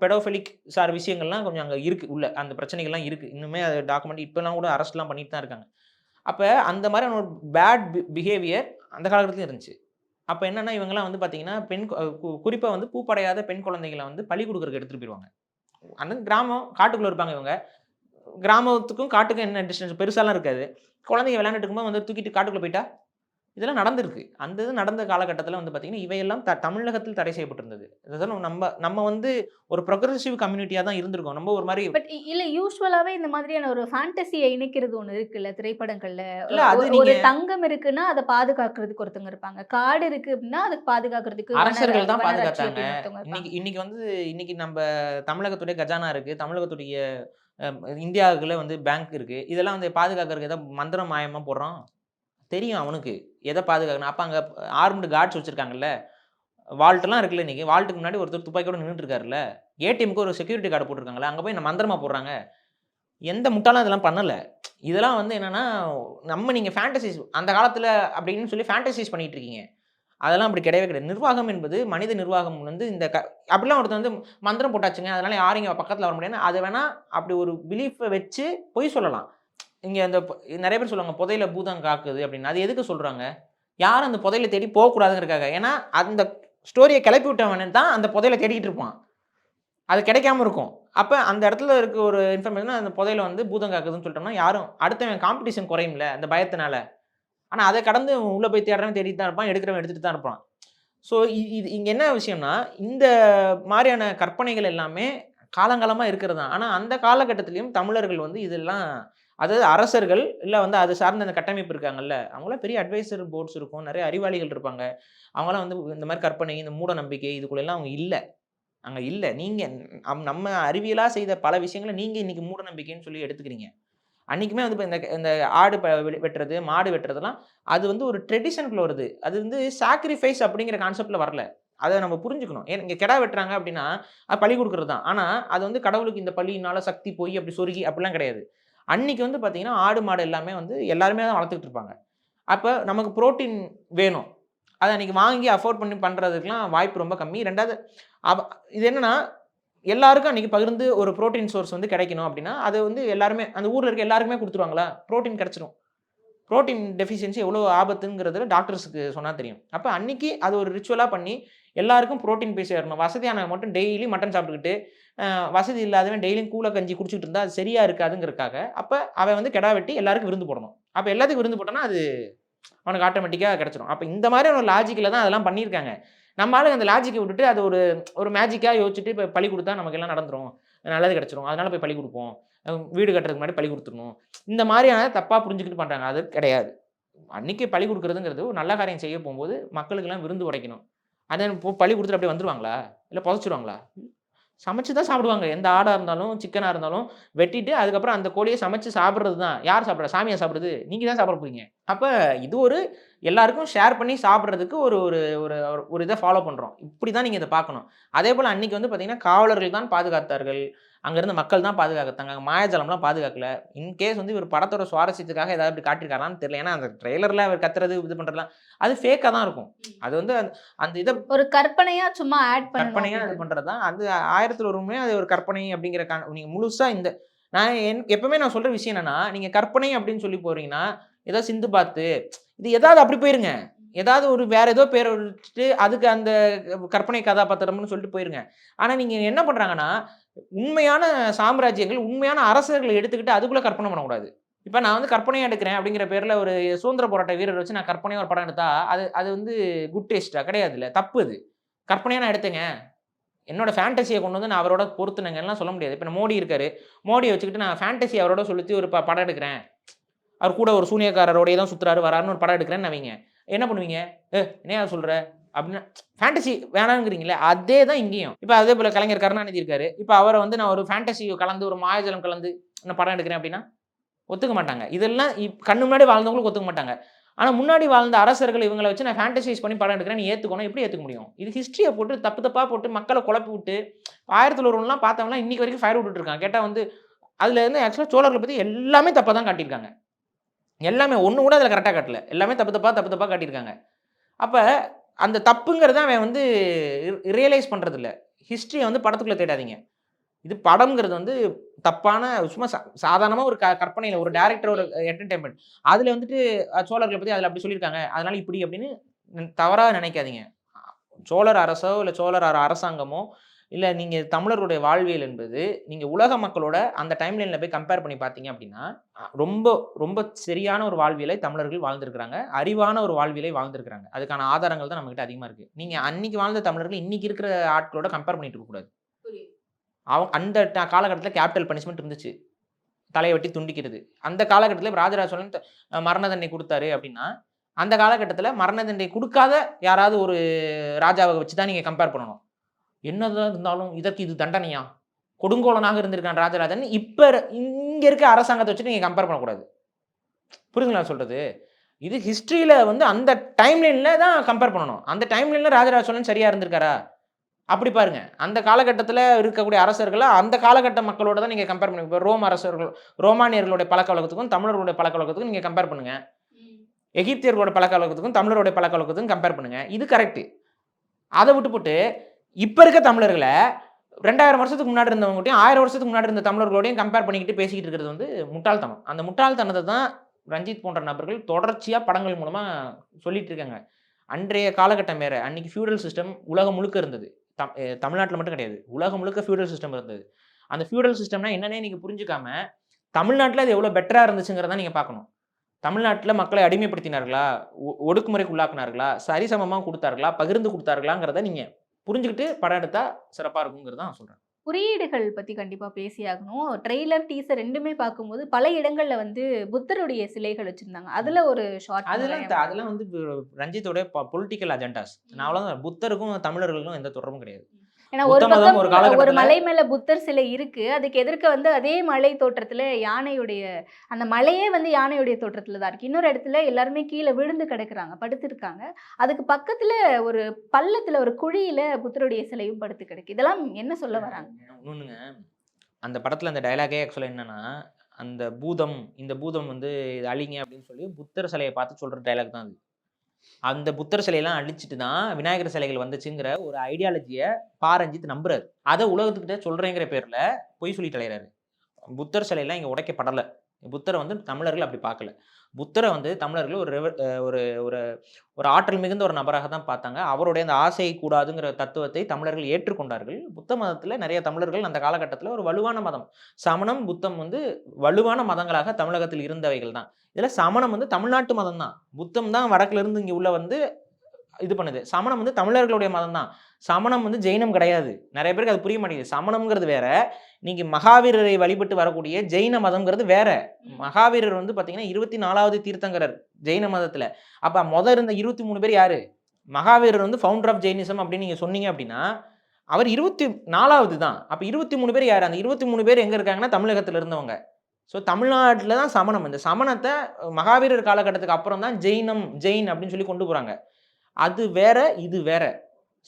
பெடோஃபிலிக் சார் விஷயங்கள்லாம் கொஞ்சம் அங்கே இருக்குது, உள்ள அந்த பிரச்சனைகள்லாம் இருக்குது. இன்னுமே அது டாக்குமெண்ட் இப்போலாம் கூட அரெஸ்ட்லாம் பண்ணிட்டு தான் இருக்காங்க. அப்போ அந்த மாதிரியான ஒரு பேட் பிஹேவியர் அந்த காலகட்டத்துலையும் இருந்துச்சு. அப்போ என்னென்னா இவங்கெல்லாம் வந்து பார்த்தீங்கன்னா குறிப்பாக வந்து பூப்படையாத பெண் குழந்தைகளை வந்து பலி கொடுக்குறதுக்கு எடுத்துகிட்டு போயிடுவாங்க. அந்த கிராமம் காட்டுக்குள்ளே இருப்பாங்க. இவங்க கிராமத்துக்கும் காட்டுக்கும் என்ன டிஸ்டன்ஸ் பெருசாலாம் இருக்காது. குழந்தைங்க விளையாண்டுட்டு இருக்கும்போது வந்து தூக்கிட்டு காட்டுக்குள்ளே போயிட்டா இதெல்லாம் நடந்திருக்கு. அந்த இது நடந்த காலகட்டத்தில் வந்து பார்த்தீங்கன்னா இவையெல்லாம் தமிழகத்தில் தடை செய்யப்பட்டிருந்தது. இதெல்லாம் நம்ம வந்து ஒரு ப்ரொக்ரெசிவ் கம்யூனிட்டியாக தான் இருந்திருக்கோம். நம்ம ஒரு மாதிரி பட் இல்லை, யூஸ்வலாகவே இந்த மாதிரியான ஒரு ஃபேண்டசியை இணைக்கிறது ஒன்று இருக்குல்ல திரைப்படங்களில். இல்லை, அது ஒரு தங்கம் இருக்குன்னா அதை பாதுகாக்கிறதுக்கு ஒருத்தவங்க இருப்பாங்க, காடு இருக்கு அப்படின்னா அதுக்கு பாதுகாக்கிறதுக்கு அரசர்கள் தான் பாதுகாத்தாங்க. இன்னைக்கு வந்து இன்னைக்கு நம்ம தமிழகத்துடைய கஜானா இருக்குது, தமிழகத்துடைய இந்தியாவுக்குள்ள வந்து பேங்க் இருக்குது. இதெல்லாம் வந்து பாதுகாக்கிறதுக்கு ஏதாவது மந்திரம் மாயமாக போடுறோம் தெரியும் அவனுக்கு எதை பாதுகாக்கணும். அப்போ அங்கே ஆர்ம்டு கார்ட்ஸ் வச்சுருக்காங்கல்ல, வால்ட்டெல்லாம் இருக்குல்ல. இன்றைக்கி வால்ட்டுக்கு முன்னாடி ஒருத்தர் துப்பாக்கியோட நின்றுட்டு இருக்காருல்ல, ஏடிஎம்க்கு ஒரு செக்யூரிட்டி கார்டு போட்டிருக்காங்களே, அங்கே போய் மந்திரமாக போடுறாங்க. எந்த முட்டாலும் இதெல்லாம் பண்ணலை. இதெல்லாம் வந்து என்னென்னா நீங்கள் ஃபேண்டசிஸ் அந்த காலத்தில் அப்படின்னு சொல்லி ஃபேண்டசிஸ் பண்ணிகிட்டு இருக்கீங்க. அதெல்லாம் அப்படி கிடையவே கிடையாது. நிர்வாகம் என்பது மனித நிர்வாகம் வந்து இந்த அப்படிலாம் ஒருத்தர் வந்து மந்திரம் போட்டாச்சுங்க அதனால் யாரும் இங்கே பக்கத்தில் வர முடியாது, அது வேணால் அப்படி ஒரு பிலீஃபை வச்சு பொய் சொல்லலாம். இங்கே அந்த நிறைய பேர் சொல்லுவாங்க புதையில பூதம் காக்குது அப்படின்னு. அது எதுக்கு சொல்கிறாங்க? யாரும் அந்த புதையில தேடி போகக்கூடாதுங்கிறக்காக. ஏன்னா அந்த ஸ்டோரியை கிளப்பி விட்டவன் தான் அந்த புதையில தேடிட்டு இருப்பான். அது கிடைக்காம இருக்கும். அப்ப அந்த இடத்துல இருக்க ஒரு இன்ஃபர்மேஷன் அந்த புதையல வந்து பூதம் காக்குதுன்னு சொல்லிட்டோம்னா, யாரும் அடுத்தவன் காம்படிஷன் குறையும்ல அந்த பயத்தினால. ஆனா அத கடந்து உள்ள போய் தேடுறவன் தேடிட்டு தான் இருப்பான். எடுக்கிறவன் எடுத்துட்டு தான் இருப்பான். ஸோ இது இங்க என்ன விஷயம்னா, இந்த மாரியான கற்பனைகள் எல்லாமே காலங்காலமா இருக்கிறது தான். ஆனா அந்த காலகட்டத்திலயும் தமிழர்கள் வந்து இதெல்லாம் அதாவது அரசர்கள், இல்ல வந்து அது சார்ந்த அந்த கட்டமைப்பு இருக்காங்கல்ல, அவங்கலாம் பெரிய அட்வைசர் போர்ட்ஸ் இருக்கும். நெறைய அறிவாளிகள் இருப்பாங்க. அவங்கலாம் வந்து இந்த மாரி கற்பனை, இந்த மூட நம்பிக்கை இதுக்குள்ளலாம் அவங்க இல்ல. அங்க இல்ல. நீங்க நம்ம அறிவியலா செய்த பல விஷயங்கள நீங்க இன்னைக்கு மூட நம்பிக்கைன்னு சொல்லி எடுத்துக்கிறீங்க. அன்னைக்குமே வந்து இப்ப இந்த இந்த ஆடு வெட்டுறது, மாடு வெட்டுறதெல்லாம் அது வந்து ஒரு ட்ரெடிஷனுக்குள்ள வருது. அது வந்து சாக்ரிஃபைஸ் அப்படிங்கிற கான்செப்ட்ல வரல. அத நம்ம புரிஞ்சுக்கணும். ஏன் இங்க கிடா வெட்டுறாங்க அப்படின்னா, அது பலி குடுக்குறது தான். ஆனா, அது வந்து கடவுளுக்கு இந்த பலியினால சக்தி போய் அப்படி சொருகி அப்படிலாம் கிடையாது. அன்னைக்கு வந்து பார்த்தீங்கன்னா, ஆடு, மாடு எல்லாமே வந்து எல்லாருமே தான் வளர்த்துக்கிட்டு இருப்பாங்க. அப்ப நமக்கு புரோட்டீன் வேணும். அத அன்னைக்கு வாங்கி அஃபோர்ட் பண்ணி பண்றதுக்குலாம் வாய்ப்பு ரொம்ப கம்மி. 2வது அவ இது என்னன்னா, எல்லாருக்கும் அன்னைக்கு பகிர்ந்து ஒரு புரோட்டீன் சோர்ஸ் வந்து கிடைக்கணும் அப்படின்னா, அது வந்து எல்லாருமே அந்த ஊர்ல இருக்க எல்லாருக்குமே குடுத்துருவாங்களா? புரோட்டீன் கிடைச்சிரும். புரோட்டீன் டெஃபிஷியன்சி எவ்வளோ ஆபத்துங்கிறதுல டாக்டர்ஸ்க்கு சொன்னா தெரியும். அப்ப அன்னைக்கு அது ஒரு ரிச்சுவலா பண்ணி, எல்லாருக்கும் புரோட்டீன் போய் சேரணும். வசதியானவன் மட்டும் டெய்லி மட்டன் சாப்பிட்டுக்கிட்டு, வசதி இல்லாதவன் டெய்லியும் கூழ கஞ்சி குடிச்சிட்டு இருந்தா, அது சரியா இருக்காதுங்கிறதுக்காக, அப்ப அவன் வந்து கெடா வெட்டி எல்லாருக்கும் விருந்து போடணும். அப்ப எல்லாத்துக்கும் விருந்து போட்டான்னா, அது அவனுக்கு ஆட்டோமேட்டிக்கா கிடைச்சிரும். அப்ப இந்த மாதிரியான ஒரு லாஜிக்ல தான் அதெல்லாம் பண்ணியிருக்காங்க. நம்ம ஆளுங்க அந்த லாஜிக்க விட்டுட்டு, அது ஒரு ஒரு மேஜிக்கா யோசிச்சுட்டு, இப்ப பலி குடுத்தா நமக்கு எல்லாம் நடந்துரும். நல்லது கிடைச்சிரும். அதனால போய் பலி குடுப்போம். வீடு கட்டுறதுக்கு முன்னாடி பலி குடுத்துறணும். இந்த மாரியான தப்பா புரிஞ்சுக்கிட்டு பண்றாங்க. அது கிடையாது. அன்னைக்கு பலி குடுக்குறதுங்கிறது ஒரு நல்ல காரியம் செய்ய போம்போது, மக்களுக்கெல்லாம் விருந்து படைக்கணும். அத பலி குடுத்துட்டு அப்படியே வந்துருவாங்களா? இல்ல புதைச்சுருவாங்களா? சமைச்சு தான் சாப்பிடுவாங்க. எந்த ஆடா இருந்தாலும், சிக்கனா இருந்தாலும் வெட்டிட்டு, அதுக்கப்புறம் அந்த கோழிய சமைச்சு சாப்பிடுறது தான். யார் சாப்பிடுறா? சாமியா சாப்பிடுது? நீங்க தான் சாப்பிட போறீங்க. அப்ப இது ஒரு எல்லாருக்கும் ஷேர் பண்ணி சாப்பிடுறதுக்கு ஒரு ஒரு ஒரு ஒரு இத ஃபாலோ பண்றோம். இப்படி தான் நீங்க இத பார்க்கணும். அதேபோல அன்னைக்கு வந்து பார்த்தீங்கன்னா, காவலர்கள் தான் பாதுகாத்தார்கள். அங்க இருந்த மக்கள் தான் பாதுகாத்தாங்க. மாயாஜாலம்லாம் பாதுகாக்கல. இன்கேஸ் வந்து இவர் படத்தோட சுவாரஸ்யத்துக்காக ஏதாவது இப்படி காட்டியிருக்காரான்னு தெரியல. ஏன்னா, அந்த ட்ரெய்லர்ல அவர் கத்துறது, இது பண்றதெல்லாம் அது ஃபேக்கா தான் இருக்கும். அது வந்து அந்த இத ஒரு கற்பனையா சும்மா ஆட் கற்பனையா இது பண்ணணும். பண்றது தான். அது 1000த்துல ஒரு உண்மை. அது ஒரு கற்பனை அப்படிங்கிற நீங்க முழுசா இந்த நான் எப்பவுமே நான் சொல்ற விஷயம் என்னன்னா, நீங்க கற்பனை அப்படின்னு சொல்லி போறீங்கன்னா, ஏதோ சிந்து பாத்து இது ஏதாவது அப்படி போயிருங்க. ஏதாவது ஒரு வேற ஏதோ பேர வச்சுட்டு அதுக்கு அந்த கற்பனை கதாபாத்திரம்னு சொல்லிட்டு போயிருங்க. ஆனா நீங்க என்ன பண்றாங்கன்னா, உண்மையான சாம்ராஜ்யங்கள், உண்மையான அரசர்கள எடுத்துக்கிட்டு அதுக்குள்ள கற்பனை பண்ணக்கூடாது. இப்ப நான் வந்து கற்பனையா எடுக்கிறேன் அப்படிங்கிற பேர்ல ஒரு சுதந்திர போராட்ட வீரர் வச்சு நான் கற்பனையா ஒரு படம் எடுத்தா, அது அது வந்து குட் டேஸ்ட்டா? கிடையாதுல்ல. தப்பு அது. கற்பனையா நான் எடுத்தேங்க. என்னோட ஃபேண்டஸிய கொண்டு வந்து நான் அவரோட பொருத்துனேங்கலாம் சொல்ல முடியாது. இப்ப மோடி இருக்காரு. மோடிய வச்சுக்கிட்டு நான் ஃபேண்டஸி அவரோட செலுத்தி ஒரு படம் எடுக்கிறேன். அவர் கூட ஒரு சூனியக்காரரோடயே தான் சுத்துறாரு, வராருன்னு ஒரு படம் எடுக்கிறேன்னு வைங்க. என்ன பண்ணுவீங்க? என்னய்யா சொல்ற? அப்டின்னா ஃபேண்டஸி வேணாங்கிறீங்கல்ல, அதே தான் இங்கேயும். இப்ப அதே போல கலைஞர் கருணாநிதி இருக்காரு. இப்ப அவர வந்து நான் ஒரு ஃபேண்டஸி கலந்து, ஒரு மாயாஜாலம் கலந்து நான் படம் எடுக்கிறேன் அப்டின்னா, ஒத்துக்க மாட்டாங்க. இதெல்லாம் கண்ணு முன்னாடி வாழ்ந்தவங்களுக்கு ஒத்துக்க மாட்டாங்க. ஆனா முன்னாடி வாழ்ந்த அரசர்கள் இவங்கள வச்சு நான் ஃபேண்டசைஸ் பண்ணி படம் எடுக்கிறேன். நீ ஏத்துக்கணும். எப்படி ஏத்துக்க முடியும்? இது ஹிஸ்டரிய போட்டு தப்பு தப்பா போட்டு மக்கள குழப்பி விட்டு 1000த்துல ஒருவன்லாம் பார்த்தவன்லாம் இன்னைக்கு வரைக்கும் ஃபயர் விட்டுட்டு இருக்கான். கேட்டா வந்து அதுல இருந்து ஆக்சுவலா சோழர்கள பத்தி எல்லாமே தப்பா தான் காட்டியிருக்காங்க. எல்லாமே ஒண்ணு கூட அதுல கரெக்ட்டா காட்டல. எல்லாமே தப்பு தப்பா காட்டியிருக்காங்க. அப்ப அந்த தப்புங்கிறத அவன் வந்து ரியலைஸ் பண்றது இல்ல. ஹிஸ்டரிய வந்து படத்துக்குள்ள தேடாதீங்க. இது படம்ங்கிறது வந்து தப்பான சும்மா சாதாரணமா ஒரு கற்பனையில ஒரு டைரக்டர் ஒரு என்டர்டெயின்மென்ட். அதுல வந்துட்டு சோழர்கள பத்தி அதுல அப்படி சொல்லியிருக்காங்க. அதனால இப்படி அப்படின்னு தவறா நினைக்காதீங்க. சோழர் அரசோ, இல்ல சோழர் அரசாங்கமோ, இல்ல நீங்க தமிழர்களுடைய வாழ்வியல் என்பது, நீங்க உலக மக்களோட அந்த டைம் லைன்ல போய் கம்பேர் பண்ணி பார்த்தீங்க அப்படின்னா, ரொம்ப ரொம்ப சரியான ஒரு வாழ்வியலை தமிழர்கள் வாழ்ந்திருக்கிறாங்க. அறிவான ஒரு வாழ்வியலை வாழ்ந்திருக்கிறாங்க. அதுக்கான ஆதாரங்கள் தான் நம்மகிட்ட அதிகமா இருக்கு. நீங்க அன்னைக்கு வாழ்ந்த தமிழர்கள் இன்னைக்கு இருக்கிற ஆட்களோட கம்பேர் பண்ணிட்டு இருக்கக்கூடாது. அந்த காலகட்டத்தில கேபிட்டல் பனிஷ்மென்ட் இருந்துச்சு. தலைய வெட்டி துண்டிக்கிறது. அந்த காலகட்டத்தில ராஜராஜ சோழன் மரண தண்டனை குடுத்தாரு அப்டின்னா, அந்த காலகட்டத்தில மரண தண்டனை குடுக்காத யாராவது ஒரு ராஜாவ வச்சு தான் நீங்க கம்பேர் பண்ணணும். என்னதான் இருந்தாலும் இதற்கு இது தண்டனையா? கொடுங்கோலனாக இருந்திருக்கான் ராஜராஜன். இப்ப இங்க இருக்க அரசாங்கத்த வச்சுட்டு நீங்க கம்பேர் பண்ணக்கூடாது. புரியுதுங்களா நான் சொல்றது? இது ஹிஸ்டரியில வந்து அந்த டைம் லைன்ல தான் கம்பேர் பண்ணணும். அந்த டைம் லைன்ல ராஜராஜ சோழன் சரியா இருந்திருக்காரா? அப்படி பாருங்க. அந்த காலகட்டத்தில இருக்கக்கூடிய அரசர்கள அந்த காலகட்ட மக்களோட தான் நீங்க கம்பேர் பண்ணுங்க. இப்ப ரோம் அரசர்கள், ரோமானியர்களுடைய பழக்கவழக்கத்துக்கும், தமிழர்களுடைய பழக்கவழக்கத்துக்கும் நீங்க கம்பேர் பண்ணுங்க. எகிப்தியர்களோட பழக்கவழக்கத்துக்கும், தமிழருடைய பழக்கவழக்கத்துக்கும் கம்பேர் பண்ணுங்க. இது கரெக்ட். அத விட்டுப்புட்டு இப்ப இருக்க தமிழர்கள 2000 வருஷத்துக்கு முன்னாடி இருந்தவங்ககிட்டயும், 1000 வருஷத்துக்கு முன்னாடி இருந்த தமிழர்களோடையும் கம்பேர் பண்ணிக்கிட்டு பேசிக்கிட்டு இருக்கிறது வந்து முட்டாள்தனம். அந்த முட்டாள்தனத்த தான் ரஞ்சித் போன்ற நபர்கள் தொடர்ச்சியா படங்கள் மூலமா சொல்லிட்டு இருக்காங்க. அன்றைய காலகட்டம் வேற. அன்னைக்கு ஃபியூடல் சிஸ்டம் உலகம் முழுக்க இருந்தது. தமிழ்நாட்டில் மட்டும் கிடையாது, உலகம் முழுக்க ஃபியூடல் சிஸ்டம் இருந்தது. அந்த ஃபியூடல் சிஸ்டம்னா என்னன்னே நீங்க புரிஞ்சுக்காம, தமிழ்நாட்டில் அது எவ்வளோ பெட்டரா இருந்துச்சுங்கிறத நீங்க பார்க்கணும். தமிழ்நாட்டில் மக்களை அடிமைப்படுத்தினார்களா, ஒடுக்குமுறைக்கு உள்ளாக்குனார்களா, சரிசமமா குடுத்தார்களா, பகிர்ந்து குடுத்தார்களாங்கிறத நீங்க புரிஞ்சுக்கிட்டு படம் எடுத்தா சிறப்பா இருக்குங்கிறத நான் சொல்றேன். குறியீடுகள் பத்தி கண்டிப்பா பேசியாகணும். ட்ரெய்லர், டீசர் 2மே பார்க்கும்போது பல இடங்கள்ல வந்து புத்தருடைய சிலைகள் வச்சிருந்தாங்க. அதுல ஒரு ஷார்ட் அதெல்லாம் வந்து ரஞ்சித்தோட பொலிட்டிக்கல் அஜெண்டாஸ். நான் அவ்வளவுதான். புத்தருக்கும் தமிழர்களுக்கும் எந்த தொடர்பும் கிடையாது. ஏன்னா ஒரு புத்த மதம் பக்கம் ஒரு ஒரு காலகட்டத்துல மலை மேல புத்தர் சிலை இருக்கு. அதுக்கு எதிர்க்க வந்து அதே மலை தோற்றத்துல யானையுடைய அந்த மலையே வந்து யானையுடைய தோற்றத்துல தான் இருக்கு. இன்னொரு இடத்துல எல்லாருமே கீழ விழுந்து கிடக்குறாங்க, படுத்திருக்காங்க. அதுக்கு பக்கத்துல ஒரு பள்ளத்துல ஒரு குழியில புத்தருடைய சிலையும் படுத்து கிடக்கு. இதெல்லாம் என்ன சொல்ல வராங்க? இன்னொன்னுங்க, அந்த படத்துல அந்த டயலாகே ஆக்சுவலா என்னன்னா, அந்த பூதம், இந்த பூதம் வந்து இது அழிங்க அப்படின்னு சொல்லி புத்தர் சிலையை பார்த்து சொல்ற டயலாக் தான் அது. அந்த புத்தர் சிலையெல்லாம் அழிச்சிட்டு தான் விநாயகர் சிலைகள் வந்துச்சுங்கிற ஒரு ஐடியாலஜியை ரஞ்சித் நம்புறாரு. அதை உலகத்துக்கிட்ட சொல்றேங்கிற பேர்ல பொய் சொல்லி தலையிறாரு. புத்தர் சிலையெல்லாம் இங்க உடைக்கப்படலை. புத்தரை வந்து தமிழர்கள் அப்படி பார்க்கல. புத்தரை வந்து தமிழர்கள் ஒரு ஒரு ஒரு ஆற்றல் மிகுந்த ஒரு நபராக தான் பார்த்தாங்க. அவருடைய அந்த ஆசை கூடாதுங்கிற தத்துவத்தை தமிழர்கள் ஏற்றுக்கொண்டார்கள். புத்த மதத்தில் நிறைய தமிழர்கள் அந்த காலகட்டத்தில் ஒரு வலுவான மதம். சமணம், புத்தம் வந்து வலுவான மதங்களாக தமிழகத்தில் இருந்தவைகள் தான். இதில் சமணம் வந்து தமிழ்நாட்டு மதம் தான். புத்தம் தான் வடக்குல இருந்து இங்கே உள்ள வந்து இது பண்ணுது. சமணம் வந்து தமிழர்களுடைய மதம் தான். சமணம் வந்து ஜெயினம் கிடையாது. நிறைய பேருக்கு அது புரிய மாட்டேங்குது. சமணம்ங்கிறது வேற, நீங்க மகாவீரரை வழிபட்டு வரக்கூடிய ஜெயின மதம்ங்கிறது வேற. மகாவீரர் வந்து பாத்தீங்கன்னா 24வது தீர்த்தங்கரர் ஜெயின மதத்துல. அப்ப இருந்த 23 பேர் யாரு? மகாவீரர் வந்து ஃபவுண்டர் ஆஃப் ஜெயினிசம் அப்படின்னு நீங்க சொன்னீங்க அப்படின்னா, அவர் 24வது தான். அப்ப 23 பேர் யாரு? அந்த 23 பேர் எங்க இருக்காங்கன்னா தமிழகத்துல இருந்தவங்க. ஸோ தமிழ்நாட்டில் தான் சமணம். இந்த சமணத்தை மகாவீரர் காலகட்டத்துக்கு அப்புறம் தான் ஜெயின் அப்படின்னு சொல்லி கொண்டு போறாங்க. அது வேற, இது வேற.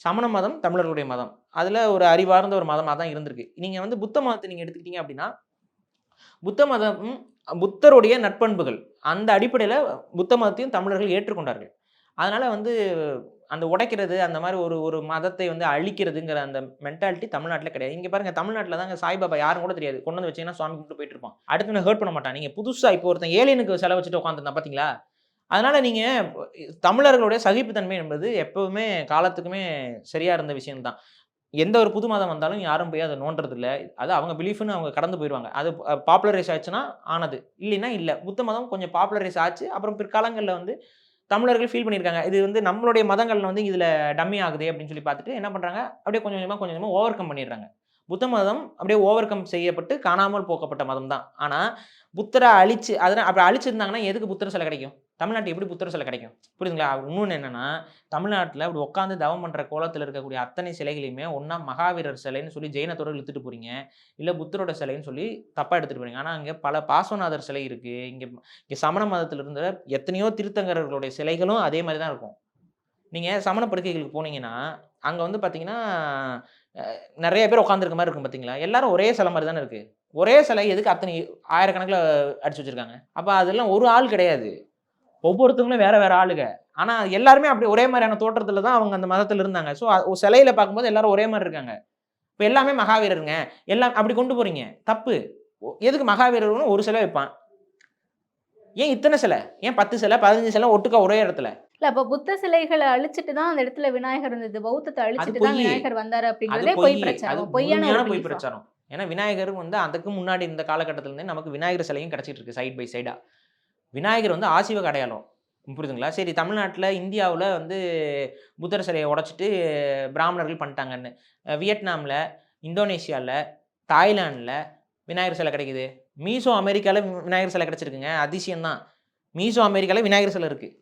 சமண மதம் தமிழர்களுடைய மதம். அதுல ஒரு அறிவார்ந்த ஒரு மதமாக தான் இருந்திருக்கு. நீங்க வந்து புத்த மதத்தை நீங்க எடுத்துக்கிட்டீங்க அப்படின்னா, புத்த மதம் புத்தருடைய நற்பண்புகள் அந்த அடிப்படையில் புத்த மதத்தையும் தமிழர்கள் ஏற்றுக்கொண்டார்கள். அதனால வந்து அந்த உடைக்கிறது, அந்த மாதிரி ஒரு ஒரு மதத்தை வந்து அழிக்கிறதுங்கிற அந்த மென்டாலிட்டி தமிழ்நாட்டில் கிடையாது. இங்கே பாருங்க, தமிழ்நாட்டில் தாங்க சாய்பாபா யாரும் கூட தெரியாது. கொண்டு வந்து வச்சீங்கன்னா சுவாமி கூப்பிட்டு போயிட்டு இருப்பான். அடுத்து நான் ஹர்ட் பண்ண மாட்டான். நீங்க புதுசா இப்போ ஒருத்தன் ஏலியனுக்கு செலவு வச்சுட்டு உட்காந்துருந்தான் பார்த்தீங்களா? அதனால நீங்க தமிழர்களுடைய சகிப்புத்தன்மை என்பது எப்பவுமே காலத்துக்குமே சரியா இருந்த விஷயம்தான். எந்த ஒரு புது மதம் வந்தாலும் யாரும் போய் அதை நோண்டுறது இல்லை. அது அவங்க பிலீஃப்னு அவங்க கடந்து போயிடுவாங்க. அது பாப்புலரைஸ் ஆச்சுன்னா ஆனது, இல்லைன்னா இல்லை. புத்த மதம் கொஞ்சம் பாப்புலரைஸ் ஆச்சு. அப்புறம் பிற்காலங்களில் வந்து தமிழர்கள் ஃபீல் பண்ணியிருக்காங்க. இது வந்து நம்மளுடைய மதங்கள்ல வந்து இதில் டம்மி ஆகுது அப்படின்னு சொல்லி பார்த்துட்டு என்ன பண்ணுறாங்க, அப்படியே கொஞ்சம் கொஞ்சமாக ஓவர் கம் பண்ணிடுறாங்க. புத்த மதம் அப்படியே ஓவர் கம் செய்யப்பட்டு காணாமல் போக்கப்பட்ட மதம் தான். ஆனால் புத்தரை அழிச்சு அதனால் அப்படி அழிச்சிருந்தாங்கன்னா எதுக்கு புத்தர் சிலை கிடைக்கும்? தமிழ்நாட்டு எப்படி புத்தர் சிலை கிடைக்கும்? புரியுதுங்களா? இன்னொன்று என்னன்னா, தமிழ்நாட்டில் அப்படி உட்காந்து தவம் பண்ணுற கோலத்தில் இருக்கக்கூடிய அத்தனை சிலைகளையுமே ஒன்றா மகாவீரர் சிலைன்னு சொல்லி ஜெயினத்தோட இழுத்துட்டு போறீங்க, இல்லை புத்தரோட சிலைன்னு சொல்லி தப்பாக எடுத்துகிட்டு போறீங்க. ஆனால் அங்கே பல பாசவநாதர் சிலை இருக்குது. இங்கே சமண மதத்தில் இருந்த எத்தனையோ திருத்தங்கர்களுடைய சிலைகளும் அதே மாதிரி தான் இருக்கும். நீங்கள் சமண படுக்கைகளுக்கு போனீங்கன்னா அங்கே வந்து பார்த்தீங்கன்னா நிறைய பேர் உட்காந்துருக்க மாதிரி இருக்கும். பார்த்தீங்களா? எல்லாரும் ஒரே சிலை மாதிரி தானே இருக்குது. ஒரே சிலை எதுக்கு அத்தனை ஆயிரக்கணக்கில் அடிச்சு வச்சுருக்காங்க? அப்போ அதெல்லாம் ஒரு ஆள் கிடையாது, ஒவ்வொருத்தவங்களும் வேற வேற ஆளுங்க. ஆனால் எல்லாருமே அப்படி ஒரே மாதிரியான தோற்றத்தில் தான் அவங்க அந்த மதத்தில் இருந்தாங்க. ஸோ சிலையில பார்க்கும்போது எல்லாரும் ஒரே மாதிரி இருக்காங்க. இப்போ எல்லாமே மகாவீரருங்க, எல்லாம் அப்படி கொண்டு போறீங்க, தப்பு. எதுக்கு மகாவீரர்னு ஒரு சிலை வைப்பான்? ஏன் இத்தனை சிலை? ஏன் 10 சிலை 15 சிலை ஒட்டுக்கா ஒரே இடத்துல? இல்ல அப்ப புத்த சிலைகளை அழிச்சிட்டு தான் அந்த இடத்துல விநாயகர் இருந்தது. பௌத்தத்தை அழிச்சிட்டு தான் விநாயகர் வந்தாரு அப்படிங்கறதே பொய் பிரச்சாரம். பொய்யான பொய் பிரச்சாரம். ஏன்னா விநாயகர் வந்து அதுக்கு முன்னாடி இந்த காலகட்டத்துல இருந்தே நமக்கு விநாயகர் சிலையும் கிடைச்சிட்டு இருக்கு சைட் பை சைடா. விநாயகர் வந்து ஆசீர்வாத அடையாளம். புரியுதுங்களா? சரி, தமிழ்நாட்டில் இந்தியாவில் வந்து புத்தர் சிலையை உடைச்சிட்டு பிராமணர்கள் பண்ணிட்டாங்கன்னு, வியட்நாமில், இந்தோனேஷியாவில், தாய்லாண்டில் விநாயகர் சிலை கிடைக்குது. மீசோ அமெரிக்காவில் விநாயகர் சிலை கிடைச்சிருக்குங்க. அதிசயம்தான். மீசோ அமெரிக்காவில் விநாயகர் சிலை இருக்குது.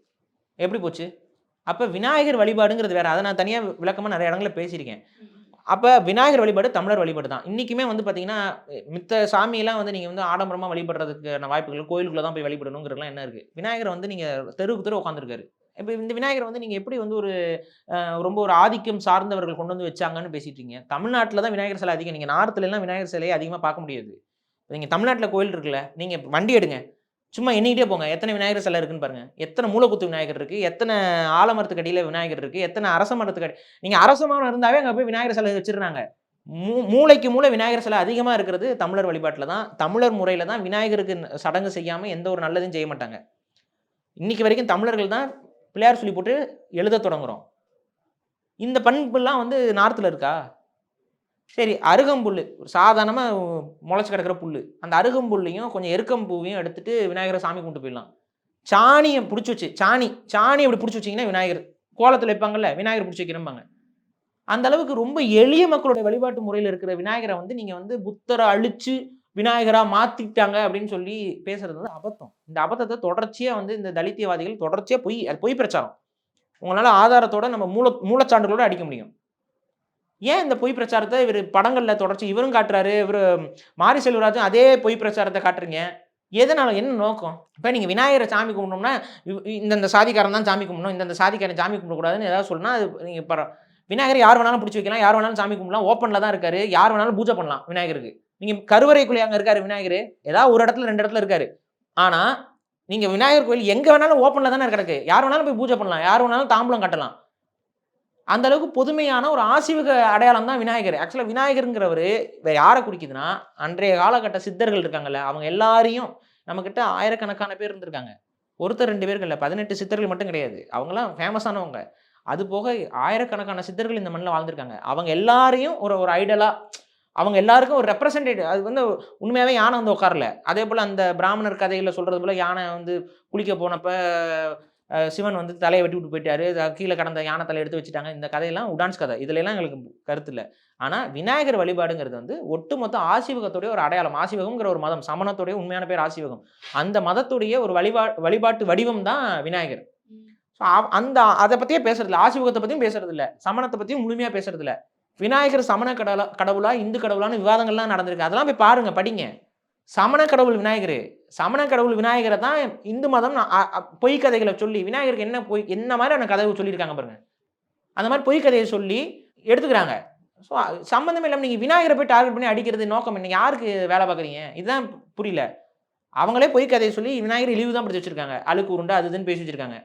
எப்படி போச்சு? அப்போ விநாயகர் வழிபாடுங்கிறது வேறு. அதை நான் தனியாக விளக்கமாக நிறைய இடங்களில் பேசியிருக்கேன். அப்போ விநாயகர் வழிபாடு தமிழர் வழிபாடு தான். இன்றைக்குமே வந்து பார்த்தீங்கன்னா மித்த சாமியெல்லாம் வந்து நீங்கள் வந்து ஆடம்பரமாக வழிபடுறதுக்கான வாய்ப்புகள், கோயிலுக்குள்ளே தான் போய் வழிபடணுங்கிறதுலாம் என்ன இருக்குது? விநாயகர் வந்து நீங்கள் தெருவுக்கு தெரு உட்காந்துருக்காரு. இப்போ இந்த விநாயகர் வந்து நீங்கள் எப்படி வந்து ஒரு ரொம்ப ஒரு ஆதிக்கம் சார்ந்தவர்கள் கொண்டு வந்து வச்சாங்கன்னு பேசிட்டீங்க. தமிழ்நாட்டில் தான் விநாயகர் சிலை அதிகம். நீங்கள் நார்த்துலலாம் விநாயகர் சிலையை அதிகமாக பார்க்க முடியாது. நீங்கள் தமிழ்நாட்டில் கோயில் இருக்குல்ல, நீங்கள் வண்டி எடுங்க, சும்மா எண்ணிக்கிட்டே போங்க, எத்தனை விநாயகர் சிலை இருக்குன்னு பாருங்க. எத்தனை மூலக்குத்து விநாயகர் இருக்கு, எத்தனை ஆலமரத்துக்கு அடியில் விநாயகர் இருக்கு, எத்தனை அரச மரத்துக்கு அடி. நீங்க அரச மரம் இருந்தாவே அங்கே போய் விநாயகர் சிலை வச்சிருந்தாங்க. மூளைக்கு மூளை விநாயகர் சிலை அதிகமாக இருக்கிறது தமிழர் வழிபாட்டில் தான். தமிழர் முறையில் தான் விநாயகருக்கு சடங்கு செய்யாமல் எந்த ஒரு நல்லதும் செய்ய மாட்டாங்க. இன்னைக்கு வரைக்கும் தமிழர்கள் தான் பிள்ளையார் சொல்லி போட்டு எழுத தொடங்குறோம். இந்த பண்புலாம் வந்து நார்த்தில் இருக்கா? சரி, அருகம்புல் சாதாரணமாக முளைச்சி கிடக்கிற புல், அந்த அருகம்புல்லையும் கொஞ்சம் எருக்கம்பூவையும் எடுத்துட்டு விநாயகரை சாமி கும்பிட்டு போயிடலாம். சாணியை பிடிச்சி வச்சு சாணி இப்படி பிடிச்சி வச்சிங்கன்னா விநாயகர் கோலத்தில் வைப்பாங்கல்ல, விநாயகர் பிடிச்சி வைக்கிறம்பாங்க. அந்த அளவுக்கு ரொம்ப எளிய மக்களுடைய வழிபாட்டு முறையில் இருக்கிற விநாயகரை வந்து நீங்கள் வந்து புத்தரை அழிச்சு விநாயகராக மாற்றிட்டாங்க அப்படின்னு சொல்லி பேசுறது வந்து அபத்தம். இந்த அபத்தத்தை தொடர்ச்சியாக வந்து இந்த தலித்தியவாதிகள் தொடர்ச்சியாக அது பொய் பிரச்சாரம். உங்களால் ஆதாரத்தோட நம்ம மூலச்சான்றுகளோட அடிக்க முடியும். ஏன் இந்த பொய் பிரச்சாரத்தை இவர் படங்களில் தொடர்ச்சி இவரும் காட்டுறாரு, இவர் மாரி செல்வராஜும் அதே பொய் பிரச்சாரத்தை காட்டுறீங்க? எதனால? என்ன நோக்கம்? இப்போ நீங்கள் விநாயகரை சாமி கும்பிடணும்னா இந்த சாதிக்காரன் தான் சாமி கும்பிடணும், இந்த சாதிக்காரன் சாமி கும்பிடக்கூடாதுன்னு ஏதாவது சொன்னால் அது நீங்கள் இப்போ விநாயகர் யார் வேணாலும் பிடிச்சி வைக்கலாம், யார் வேணாலும் சாமி கும்பிடலாம், ஓப்பனில் தான் இருக்காரு, யார் வேணாலும் பூஜை பண்ணலாம் விநாயகருக்கு. நீங்கள் கருவறைக்குள்ளே அங்கே இருக்காரு விநாயகர், ஏதாவது ஒரு இடத்துல 2 இடத்துல இருக்காரு. ஆனால் நீங்கள் விநாயகர் கோயில் எங்கே வேணாலும் ஓப்பனில் தானே கிடக்கு, யார் வேணாலும் போய் பூஜை பண்ணலாம், யார் வேணாலும் தாம்பூலம் கட்டலாம். அந்த அளவுக்கு பொதுமையான ஒரு ஆசிவக அடையாளம் தான் விநாயகர். ஆக்சுவலாக விநாயகருங்கிறவர் வேறு யாரை குறிக்குதுன்னா, அன்றைய காலகட்ட சித்தர்கள் இருக்காங்கல்ல, அவங்க எல்லாரையும் நம்மக்கிட்ட ஆயிரக்கணக்கான பேர் இருந்திருக்காங்க. ஒருத்தர் 2 பேர்கள் இல்லை, 18 சித்தர்கள் மட்டும் கிடையாது. அவங்களாம் ஃபேமஸானவங்க. அது போக ஆயிரக்கணக்கான சித்தர்கள் இந்த மண்ணில் வாழ்ந்திருக்காங்க. அவங்க எல்லாரையும் ஒரு ஐடலாக, அவங்க எல்லாருக்கும் ஒரு ரெப்ரசன்டேட்டிவ். அது வந்து உண்மையாகவே யானை வந்து உட்காரல. அதே போல் அந்த பிராமணர் கதைகளில் சொல்கிறது போல் யானை வந்து குளிக்க போனப்போ சிவன் வந்து தலையை வெட்டி விட்டு போயிட்டாரு, கீழே கடந்த யானை தலையை எடுத்து வச்சுட்டாங்க. இந்த கதையெல்லாம் உடான்ஸ் கதை, இதுலலாம் எங்களுக்கு கருத்து இல்லை. ஆனால் விநாயகர் வழிபாடுங்கிறது வந்து ஒட்டுமொத்த ஆசீவகத்துடைய ஒரு அடையாளம். ஆசீவகம்ங்கிற ஒரு மதம், சமணத்துடைய உண்மையான பேர் ஆசீவகம். அந்த மதத்துடைய ஒரு வழிபாட்டு வடிவம் தான் விநாயகர். ஸோ அதை பற்றியே பேசுறதில்ல, ஆசீவகத்தை பற்றியும் பேசுறதில்ல, சமணத்தை பற்றியும் முழுமையாக பேசுறதில்ல. விநாயகர் சமண கடவுளா இந்து கடவுளான்னு விவாதங்கள்லாம் நடந்திருக்கு. அதெல்லாம் போய் பாருங்க, படிங்க. சமண கடவுள் விநாயகர், சமண கடவுள் விநாயகரை தான் இந்து மதம் பொய் கதைகளை சொல்லி விநாயகருக்கு என்ன மாதிரியான கதை சொல்லியிருக்காங்க பாருங்க. அந்த மாதிரி பொய் கதையை சொல்லி எடுத்துக்கிறாங்க. ஸோ சம்மந்தமே இல்லாமல் நீங்கள் விநாயகரை போய் டார்கெட் பண்ணி அடிக்கிறது நோக்கம் என்ன? யாருக்கு வேலை பார்க்குறீங்க? இதுதான் புரியல. அவங்களே பொய் கதையை சொல்லி விநாயகர் இழிவு தான் படுத்தி வச்சிருக்காங்க, அழுக்கு உருண்டை அது இதுன்னு பேசி வச்சிருக்காங்க.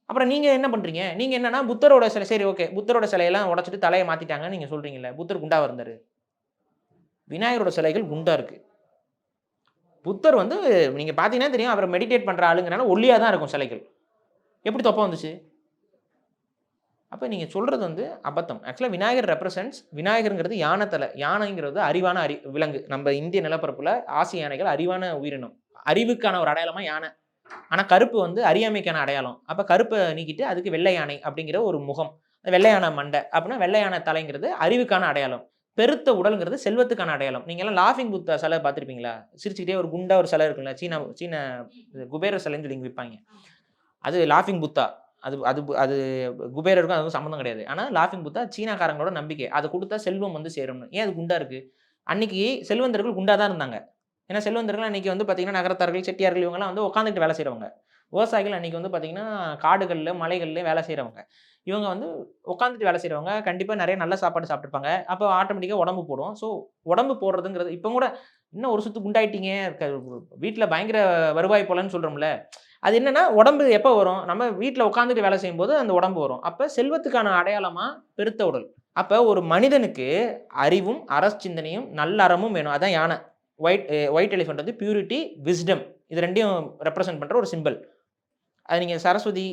அப்புறம் நீங்கள் என்ன பண்ணுறீங்க? நீங்கள் என்னன்னா புத்தரோட சிலை, சரி ஓகே, புத்தரோட சிலையெல்லாம் உடச்சிட்டு தலையை மாற்றிட்டாங்கன்னு நீங்கள் சொல்கிறீங்கல்ல. புத்தர் குண்டாக இருந்தார், விநாயகரோட சிலைகள் குண்டாக இருக்குது. புத்தர் வந்து நீங்கள் பார்த்தீங்கன்னா தெரியும், அவரை மெடிடேட் பண்ணுற ஆளுங்கிறனால ஒல்லியாக தான் இருக்கும் சிலைகள். எப்படி தொப்பை வந்துச்சு? அப்போ நீங்கள் சொல்கிறது வந்து அபத்தம். ஆக்சுவலாக விநாயகர் ரெப்ரசன்ட்ஸ், விநாயகருங்கிறது யானை தலை. யானைங்கிறது அறிவான விலங்கு. நம்ம இந்திய நிலப்பரப்பில் ஆசிய யானைகள் அறிவான உயிரினம், அறிவுக்கான ஒரு அடையாளமாக யானை. ஆனால் கருப்பு வந்து அறியாமைக்கான அடையாளம். அப்போ கருப்பை நீக்கிட்டு அதுக்கு வெள்ளை யானை அப்படிங்கிற ஒரு முகம், வெள்ளை யானை மண்டை அப்படின்னா வெள்ளை யானை தலைங்கிறது அறிவுக்கான அடையாளம். பெருத்த உடல்ங்கிறது செல்வத்துக்கான அடையாளம். நீங்கள்லாம் லாஃபிங் புத்தா சிலை பார்த்துருப்பீங்களா? சிரிச்சுக்கிட்டே ஒரு குண்டா ஒரு சிலை இருக்குல்ல, சீன குபேரர் சிலைன்னு சொல்லி விற்பாங்க. அது லாஃபிங் புத்தா. அது அது அது குபேரருக்கும் அதுவும் சம்மந்தம் கிடையாது. ஆனால் லாஃபிங் புத்தா சீனாக்காரங்களோட நம்பிக்கை. அதை கொடுத்தா செல்வம் வந்து சேரும்னு. ஏன் அது குண்டா இருக்குது? அன்னைக்கு செல்வந்தர்கள் குண்டா தான் இருந்தாங்க. ஏன்னா செல்வந்தர்கள் அன்றைக்கி வந்து பார்த்திங்கன்னா நகரத்தார்கள், செட்டியார்கள் இவங்கெல்லாம் வந்து உட்காந்துட்டு வேலை செய்கிறவங்க. விவசாயிகள் அன்றைக்கி வந்து பார்த்திங்கன்னா காடுகளில் மலைகளில் வேலை செய்கிறவங்க. இவங்க வந்து உட்காந்துட்டு வேலை செய்கிறவங்க. கண்டிப்பாக நிறைய நல்ல சாப்பாடு சாப்பிட்ருப்பாங்க. அப்போ ஆட்டோமேட்டிக்காக உடம்பு போடும். ஸோ உடம்பு போடுறதுங்கிறது இப்போ கூட இன்னும் ஒரு சுற்று குண்டாயிட்டீங்க, வீட்டில் பயங்கர வருவாய் போலன்னு சொல்கிறோம்ல, அது என்னென்னா உடம்பு எப்போ வரும்? நம்ம வீட்டில் உட்காந்துட்டு வேலை செய்யும்போது அந்த உடம்பு வரும். அப்போ செல்வத்துக்கான அடையாளமாக பெருத்த உடல். அப்போ ஒரு மனிதனுக்கு அறிவும் அரசிந்தனையும் நல்ல அறமும் வேணும். அதான் யானை. ஒயிட் எலிஃபென்ட் வந்து பியூரிட்டி, விஸ்டம், இது ரெண்டையும் ரெப்ரசென்ட் பண்ணுற ஒரு சிம்பிள். அது நீங்கள் சரஸ்வதி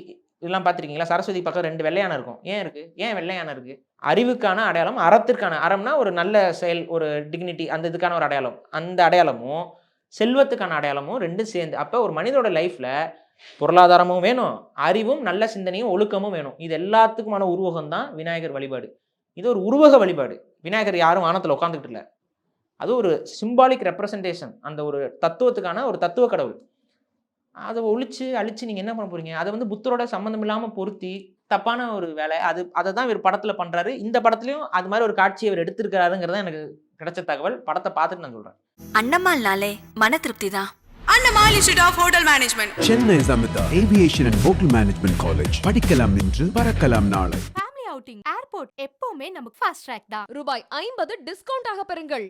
இதெல்லாம் பார்த்துருக்கீங்களா? சரஸ்வதி பக்கம் 2 வெள்ளை யானை இருக்கும். ஏன் இருக்குது? ஏன் வெள்ளை யானை இருக்குது? அறிவுக்கான அடையாளம், அறத்திற்கான, அறம்னா ஒரு நல்ல செயல், ஒரு டிக்னிட்டி, அந்த இதுக்கான ஒரு அடையாளம். அந்த அடையாளமும் செல்வத்துக்கான அடையாளமும் 2 சேர்ந்து. அப்போ ஒரு மனிதனோட லைஃப்பில் பொருளாதாரமும் வேணும், அறிவும் நல்ல சிந்தனையும் ஒழுக்கமும் வேணும். இது எல்லாத்துக்குமான உருவகம் தான் விநாயகர் வழிபாடு. இது ஒரு உருவக வழிபாடு. விநாயகர் யாரும் வானத்தில் உட்காந்துக்கிட்டு இல்லை, அது ஒரு சிம்பாலிக் ரெப்ரசன்டேஷன். அந்த ஒரு தத்துவத்துக்கான ஒரு தத்துவ கடவுள். அதை அழிச்சு நீங்கள் என்ன பண்ண போகிறீங்க? அதை வந்து புத்தரோட சம்மந்தம் இல்லாமல் பொருத்தி தப்பான ஒரு வேலை. அதை தான் இவர் படத்தில் பண்ணுறாரு. இந்த படத்துலையும் அது மாதிரி ஒரு காட்சியை அவர் எடுத்திருக்கிறாருங்கிறத எனக்கு கிடைச்ச தகவல். படத்தை பார்த்துட்டு நான் சொல்கிறேன். அண்ணம்மாள்னாலே மன திருப்தி தான். Annamal Institute of Hotel Management. Chennai Samitha aviation and hotel management college. படிக்கலாம் இன்று, பறக்கலாம் நாளை. ஃபேமிலி அவுட்டிங், ஏர்போர்ட் எப்பவுமே நமக்கு ஃபாஸ்ட் ட்ராக் தான். ரூபாய் 50 டிஸ்கவுண்ட் ஆக பெறுங்கள்.